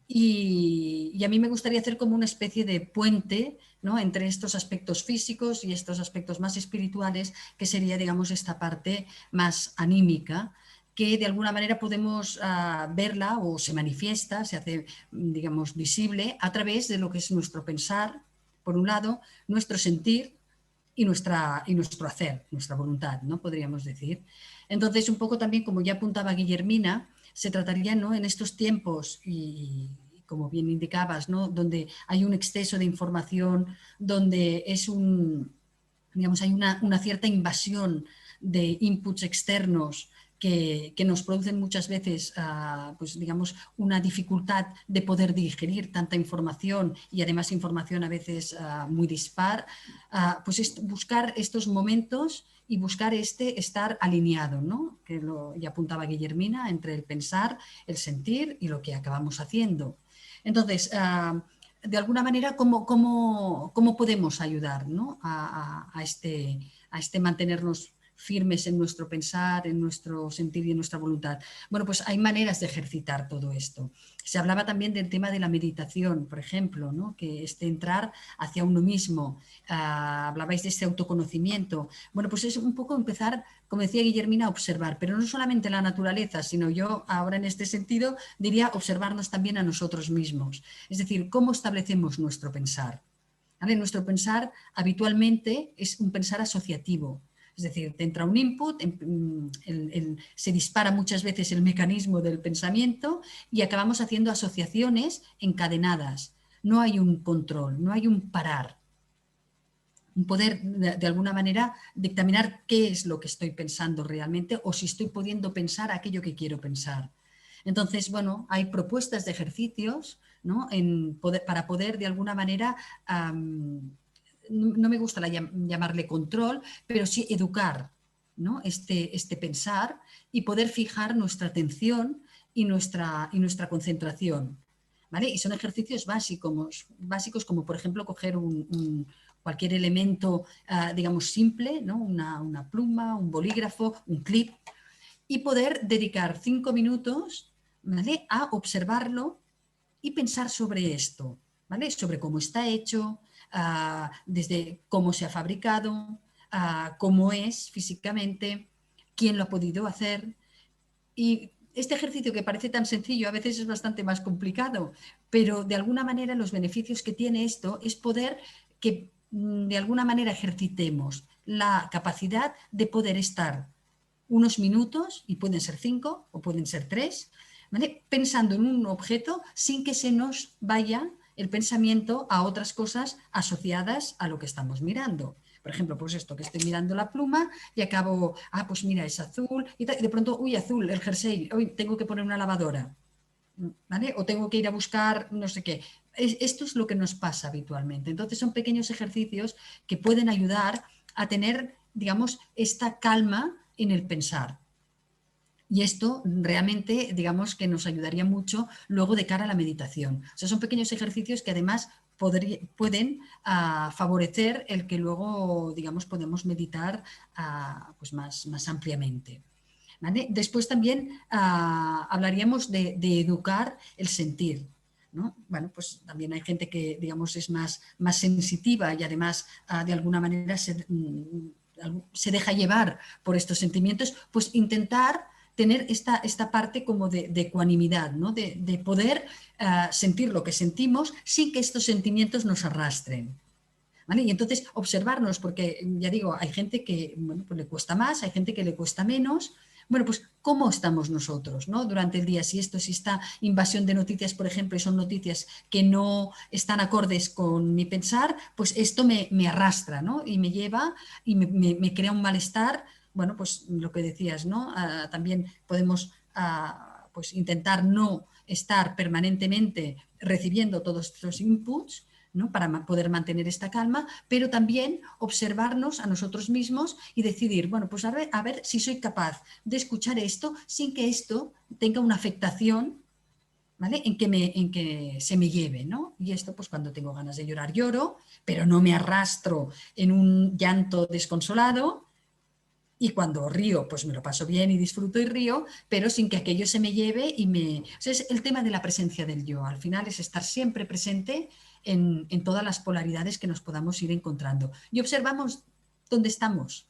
y a mí me gustaría hacer como una especie de puente, ¿no? Entre estos aspectos físicos y estos aspectos más espirituales, que sería, digamos, esta parte más anímica, que de alguna manera podemos verla o se manifiesta, se hace, digamos, visible a través de lo que es nuestro pensar, por un lado, nuestro sentir y nuestro hacer, nuestra voluntad, ¿no? Podríamos decir. Entonces, un poco también, como ya apuntaba Guillermina, se trataría, ¿no? En estos tiempos, y como bien indicabas, ¿no? Donde hay un exceso de información, donde digamos, hay una cierta invasión de inputs externos que nos producen muchas veces, pues digamos, una dificultad de poder digerir tanta información y además información a veces muy dispar, pues buscar estos momentos y buscar estar alineado, ¿no? Que ya apuntaba Guillermina, entre el pensar, el sentir y lo que acabamos haciendo. Entonces, de alguna manera, cómo podemos ayudar, ¿no? a este mantenernos firmes en nuestro pensar, en nuestro sentir y en nuestra voluntad. Bueno, pues hay maneras de ejercitar todo esto. Se hablaba también del tema de la meditación, por ejemplo, ¿no? Que es entrar hacia uno mismo. Hablabais de este autoconocimiento. Bueno, pues es un poco empezar, como decía Guillermina, a observar, pero no solamente la naturaleza, sino yo ahora en este sentido diría observarnos también a nosotros mismos. Es decir, cómo establecemos nuestro pensar. ¿Vale? Nuestro pensar habitualmente es un pensar asociativo. Es decir, te entra un input, se dispara muchas veces el mecanismo del pensamiento y acabamos haciendo asociaciones encadenadas. No hay un control, no hay un parar. Un poder, de alguna manera, dictaminar qué es lo que estoy pensando realmente o si estoy pudiendo pensar aquello que quiero pensar. Entonces, bueno, hay propuestas de ejercicios, ¿no? Para poder, de alguna manera, no me gusta llamarle control, pero sí educar, ¿no? este pensar y poder fijar nuestra atención y nuestra concentración. ¿Vale? Y son ejercicios básicos como por ejemplo coger cualquier elemento, digamos, simple, ¿no? Una pluma, un bolígrafo, un clip, y poder dedicar 5 minutos, ¿vale? A observarlo y pensar sobre esto, ¿vale? Sobre cómo está hecho, desde cómo se ha fabricado, cómo es físicamente, quién lo ha podido hacer. Y este ejercicio que parece tan sencillo a veces es bastante más complicado, pero de alguna manera los beneficios que tiene esto es poder que de alguna manera ejercitemos la capacidad de poder estar unos minutos, y pueden ser 5 o pueden ser 3, ¿vale? Pensando en un objeto sin que se nos vaya el pensamiento a otras cosas asociadas a lo que estamos mirando. Por ejemplo, pues esto, que estoy mirando la pluma y acabo, pues mira, es azul, y de pronto, uy, azul, el jersey, hoy tengo que poner una lavadora, ¿vale? O tengo que ir a buscar no sé qué. Esto es lo que nos pasa habitualmente. Entonces son pequeños ejercicios que pueden ayudar a tener, digamos, esta calma en el pensar. Y esto realmente, digamos, que nos ayudaría mucho luego de cara a la meditación. O sea, son pequeños ejercicios que además pueden favorecer el que luego, digamos, podemos meditar pues más ampliamente. ¿Vale? Después también hablaríamos de educar el sentir, ¿no? Bueno, pues también hay gente que, digamos, es más sensitiva y además de alguna manera se deja llevar por estos sentimientos, pues intentar tener esta parte como de ecuanimidad, ¿no? de poder sentir lo que sentimos sin que estos sentimientos nos arrastren. ¿Vale? Y entonces observarnos, porque ya digo, hay gente que bueno, pues le cuesta más, hay gente que le cuesta menos. Bueno, pues cómo estamos nosotros, ¿no? Durante el día, si esta invasión de noticias, por ejemplo, y son noticias que no están acordes con mi pensar, pues esto me arrastra, ¿no? Y me lleva y me crea un malestar. Bueno, pues lo que decías, ¿no? También podemos pues intentar no estar permanentemente recibiendo todos estos inputs, ¿no? Para poder mantener esta calma, pero también observarnos a nosotros mismos y decidir, bueno, pues a ver si soy capaz de escuchar esto sin que esto tenga una afectación, ¿vale? En que se me lleve, ¿no? Y esto, pues cuando tengo ganas de llorar, lloro, pero no me arrastro en un llanto desconsolado. Y cuando río, pues me lo paso bien y disfruto y río, pero sin que aquello se me lleve O sea, es el tema de la presencia del yo. Al final es estar siempre presente en todas las polaridades que nos podamos ir encontrando. Y observamos dónde estamos.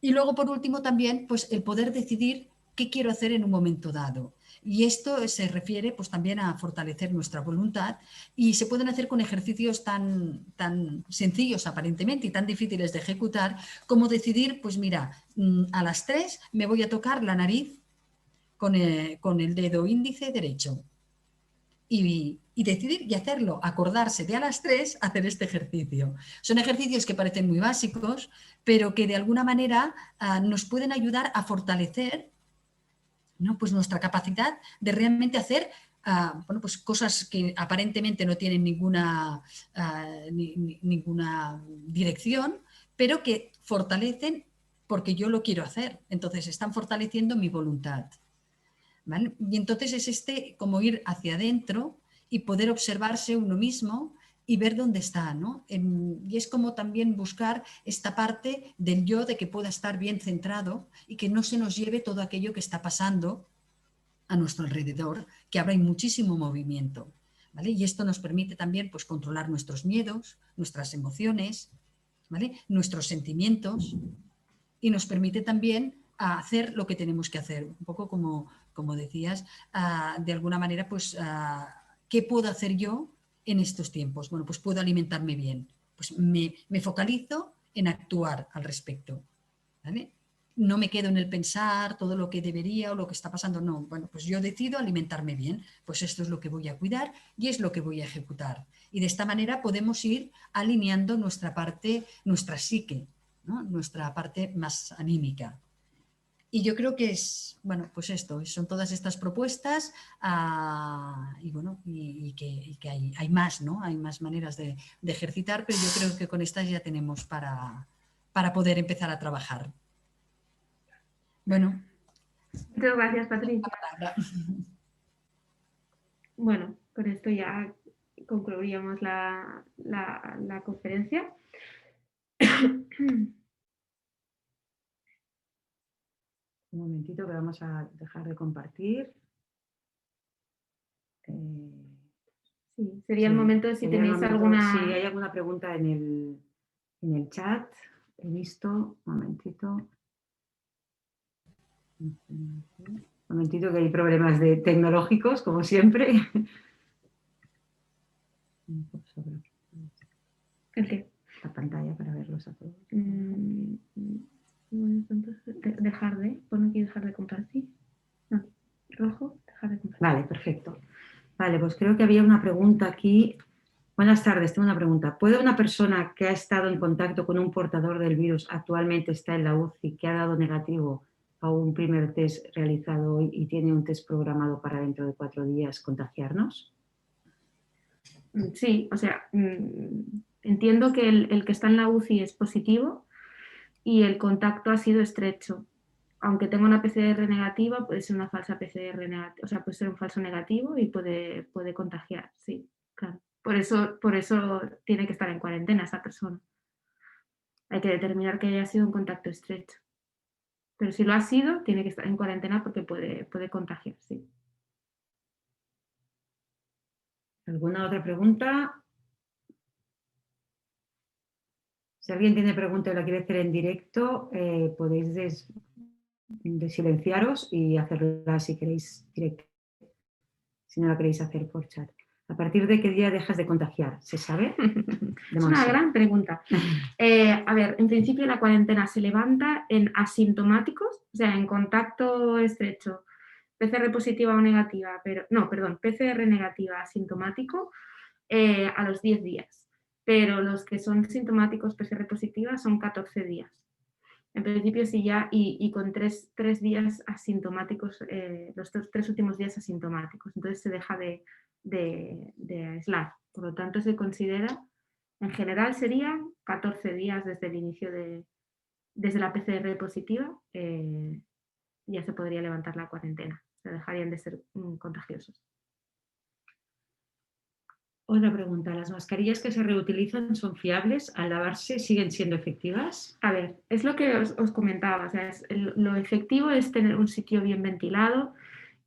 Y luego, por último, también pues, el poder decidir qué quiero hacer en un momento dado. Y esto se refiere pues, también a fortalecer nuestra voluntad y se pueden hacer con ejercicios tan sencillos aparentemente y tan difíciles de ejecutar como decidir, pues mira, a las 3 me voy a tocar la nariz con el dedo índice derecho. Y decidir y hacerlo, acordarse de a las 3 hacer este ejercicio. Son ejercicios que parecen muy básicos, pero que de alguna manera nos pueden ayudar a fortalecer, ¿no? Pues nuestra capacidad de realmente hacer bueno, pues cosas que aparentemente no tienen ninguna dirección, pero que fortalecen porque yo lo quiero hacer. Entonces están fortaleciendo mi voluntad. ¿Vale? Y entonces es como ir hacia adentro y poder observarse uno mismo y ver dónde está, ¿no? Y es como también buscar esta parte del yo, de que pueda estar bien centrado y que no se nos lleve todo aquello que está pasando a nuestro alrededor, que ahora hay muchísimo movimiento, ¿vale? Y esto nos permite también, pues, controlar nuestros miedos, nuestras emociones, ¿vale? Nuestros sentimientos, y nos permite también hacer lo que tenemos que hacer, un poco como decías, de alguna manera, pues, ¿qué puedo hacer yo en estos tiempos? Bueno, pues puedo alimentarme bien, pues me focalizo en actuar al respecto, ¿vale? No me quedo en el pensar todo lo que debería o lo que está pasando, no, bueno, pues yo decido alimentarme bien, pues esto es lo que voy a cuidar y es lo que voy a ejecutar. Y de esta manera podemos ir alineando nuestra parte, nuestra psique, ¿no? Nuestra parte más anímica. Y yo creo que es, bueno, pues esto, son todas estas propuestas y bueno, y que hay más, ¿no? Hay más maneras de ejercitar, pero yo creo que con estas ya tenemos para poder empezar a trabajar. Bueno. Muchas gracias, Patricia. Palabra. Bueno, con esto ya concluiríamos la conferencia. Un momentito que vamos a dejar de compartir. Sí, sería el momento de si tenéis alguna... Si hay alguna pregunta en el chat. He visto, un momentito. Un momentito que hay problemas tecnológicos, como siempre. ¿El qué? La pantalla para verlos a todos. Dejar de, pon aquí dejar de compartir. No, rojo, dejar de compartir. Vale, perfecto. Vale, pues creo que había una pregunta aquí. Buenas tardes, tengo una pregunta. ¿Puede una persona que ha estado en contacto con un portador del virus actualmente está en la UCI, que ha dado negativo a un primer test realizado hoy y tiene un test programado para dentro de 4 días, contagiarnos? Sí, o sea, entiendo que el que está en la UCI es positivo y el contacto ha sido estrecho. Aunque tenga una PCR negativa, puede ser una falsa PCR negativa, o sea, puede ser un falso negativo y puede contagiar, sí, claro. Por eso tiene que estar en cuarentena esa persona. Hay que determinar que haya sido un contacto estrecho. Pero si lo ha sido, tiene que estar en cuarentena porque puede contagiar, sí. ¿Alguna otra pregunta? Si alguien tiene pregunta y la quiere hacer en directo, podéis desilenciaros y hacerla si queréis directo, si no la queréis hacer por chat. ¿A partir de qué día dejas de contagiar? ¿Se sabe? Es una gran pregunta. A ver, en principio la cuarentena se levanta en asintomáticos, o sea, en contacto estrecho, PCR positiva o negativa, PCR negativa asintomático a los 10 días. Pero los que son sintomáticos PCR positiva son 14 días. En principio sí ya, y con 3 días asintomáticos, los 3 últimos días asintomáticos. Entonces se deja de aislar. Por lo tanto se considera, en general serían 14 días desde el inicio desde la PCR positiva, ya se podría levantar la cuarentena. Se dejarían de ser contagiosos. Otra pregunta, ¿las mascarillas que se reutilizan son fiables? ¿Al lavarse siguen siendo efectivas? A ver, es lo que os comentaba, o sea, lo efectivo es tener un sitio bien ventilado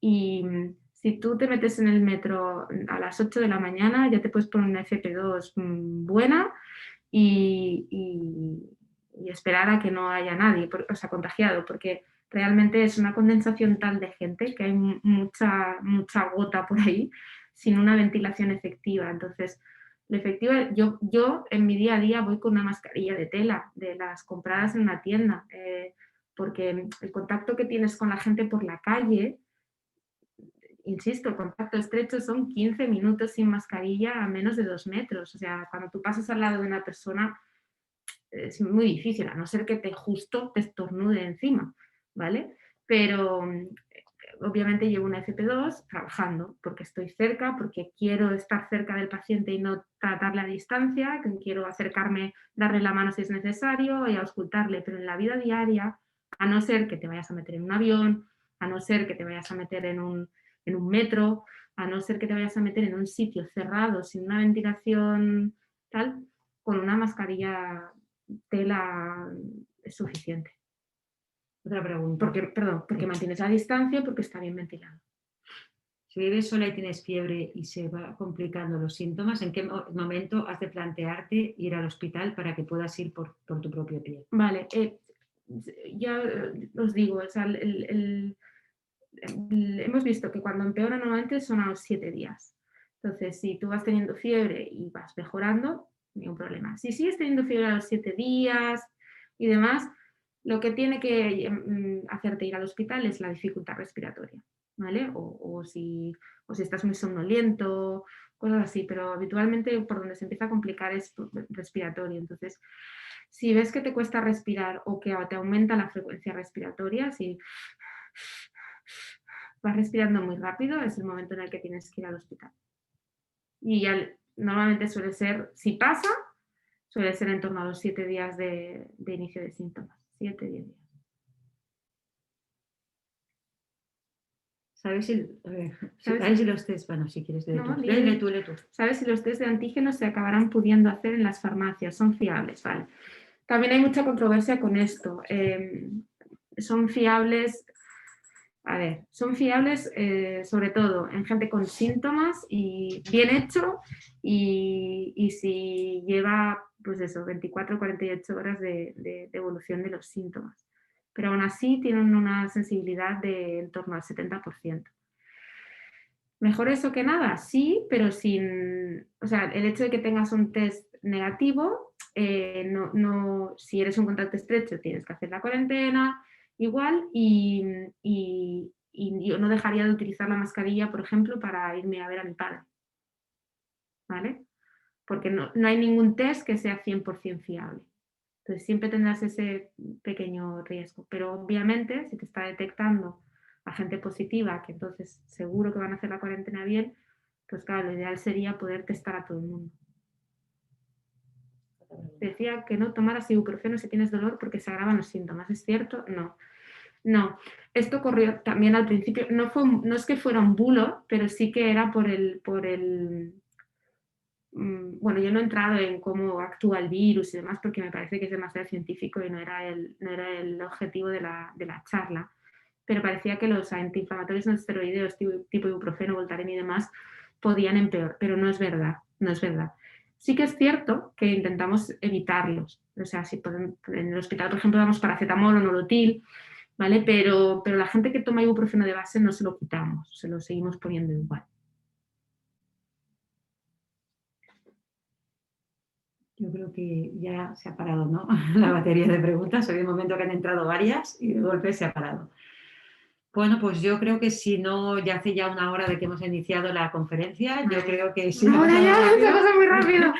y si tú te metes en el metro a las 8 de la mañana ya te puedes poner una FP2 buena y esperar a que no haya nadie, o sea, contagiado, porque realmente es una condensación tal de gente que hay mucha gota por ahí sin una ventilación efectiva. Entonces, lo efectivo, yo en mi día a día voy con una mascarilla de tela, de las compradas en una tienda, porque el contacto que tienes con la gente por la calle, insisto, el contacto estrecho son 15 minutos sin mascarilla a menos de 2 metros. O sea, cuando tú pasas al lado de una persona es muy difícil, a no ser que justo te estornude encima, ¿vale? Pero obviamente llevo una FP2 trabajando porque estoy cerca, porque quiero estar cerca del paciente y no tratarle a distancia, que quiero acercarme, darle la mano si es necesario y auscultarle, pero en la vida diaria, a no ser que te vayas a meter en un avión, a no ser que te vayas a meter en un metro, a no ser que te vayas a meter en un sitio cerrado, sin una ventilación tal, con una mascarilla tela es suficiente. Otra pregunta. Porque mantienes la distancia y porque está bien ventilado. Si vives sola y tienes fiebre y se va complicando los síntomas, ¿en qué momento has de plantearte ir al hospital para que puedas ir por tu propio pie? Vale, ya os digo, o sea, hemos visto que cuando empeora normalmente son a los 7 días. Entonces, si tú vas teniendo fiebre y vas mejorando, ningún problema. Si sigues teniendo fiebre a los 7 días y demás, lo que tiene que hacerte ir al hospital es la dificultad respiratoria, ¿vale? O si estás muy somnoliento, cosas así, pero habitualmente por donde se empieza a complicar es respiratorio. Entonces, si ves que te cuesta respirar o que te aumenta la frecuencia respiratoria, si vas respirando muy rápido, es el momento en el que tienes que ir al hospital. Y ya normalmente suele ser, si pasa, suele ser en torno a los 7 días de inicio de síntomas. 7, 10 días. ¿Sabes si los test, bueno, si quieres lee tú. ¿Sabes si los test de antígenos se acabarán pudiendo hacer en las farmacias? Son fiables, ¿vale? También hay mucha controversia con esto. Son fiables, sobre todo en gente con síntomas y bien hecho y si lleva, pues eso, 24 o 48 horas de evolución de los síntomas. Pero aún así tienen una sensibilidad de en torno al 70%. ¿Mejor eso que nada? Sí, pero sin... O sea, el hecho de que tengas un test negativo, si eres un contacto estrecho tienes que hacer la cuarentena igual y yo no dejaría de utilizar la mascarilla, por ejemplo, para irme a ver a mi padre. ¿Vale? Porque no hay ningún test que sea 100% fiable. Entonces siempre tendrás ese pequeño riesgo. Pero obviamente, si te está detectando a gente positiva, que entonces seguro que van a hacer la cuarentena bien, pues claro, lo ideal sería poder testar a todo el mundo. Decía que no tomaras ibuprofeno si tienes dolor porque se agravan los síntomas. ¿Es cierto? No. Esto ocurrió también al principio. No es que fuera un bulo, pero sí que era por el bueno, yo no he entrado en cómo actúa el virus y demás porque me parece que es demasiado científico y no era el objetivo de la charla, pero parecía que los antiinflamatorios no esteroideos tipo ibuprofeno, Voltaren y demás podían empeorar, pero no es verdad. Sí que es cierto que intentamos evitarlos, o sea, si en el hospital, por ejemplo, damos paracetamol o nolotil, ¿vale? Pero la gente que toma ibuprofeno de base no se lo quitamos, se lo seguimos poniendo igual. Yo creo que ya se ha parado, ¿no? La batería de preguntas. Había un momento que han entrado varias y de golpe se ha parado. Bueno, pues yo creo que si no, ya hace ya una hora de que hemos iniciado la conferencia, yo creo que si ahora ya se pasa muy rápido.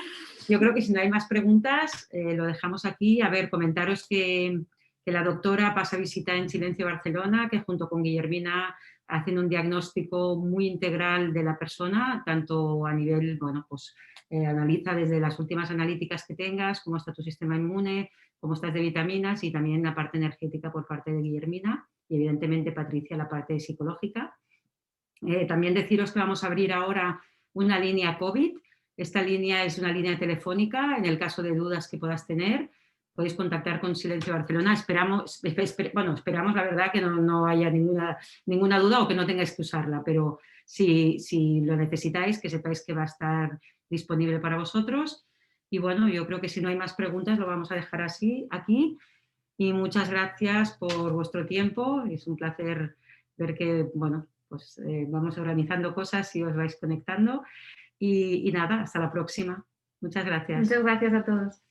Yo creo que si no hay más preguntas, lo dejamos aquí. A ver, comentaros que la doctora pasa visita en Silencio Barcelona, que junto con Guillermina hacen un diagnóstico muy integral de la persona, tanto a nivel, bueno, pues analiza desde las últimas analíticas que tengas, cómo está tu sistema inmune, cómo estás de vitaminas y también la parte energética por parte de Guillermina y evidentemente Patricia la parte psicológica. También deciros que vamos a abrir ahora una línea COVID. Esta línea es una línea telefónica, en el caso de dudas que puedas tener, podéis contactar con Silencio Barcelona. Esperamos la verdad que no haya ninguna duda o que no tengáis que usarla, pero si lo necesitáis, que sepáis que va a estar disponible para vosotros. Y bueno, yo creo que si no hay más preguntas lo vamos a dejar así aquí. Y muchas gracias por vuestro tiempo. Es un placer ver que, bueno, pues vamos organizando cosas y os vais conectando. Y nada, hasta la próxima. Muchas gracias. Muchas gracias a todos.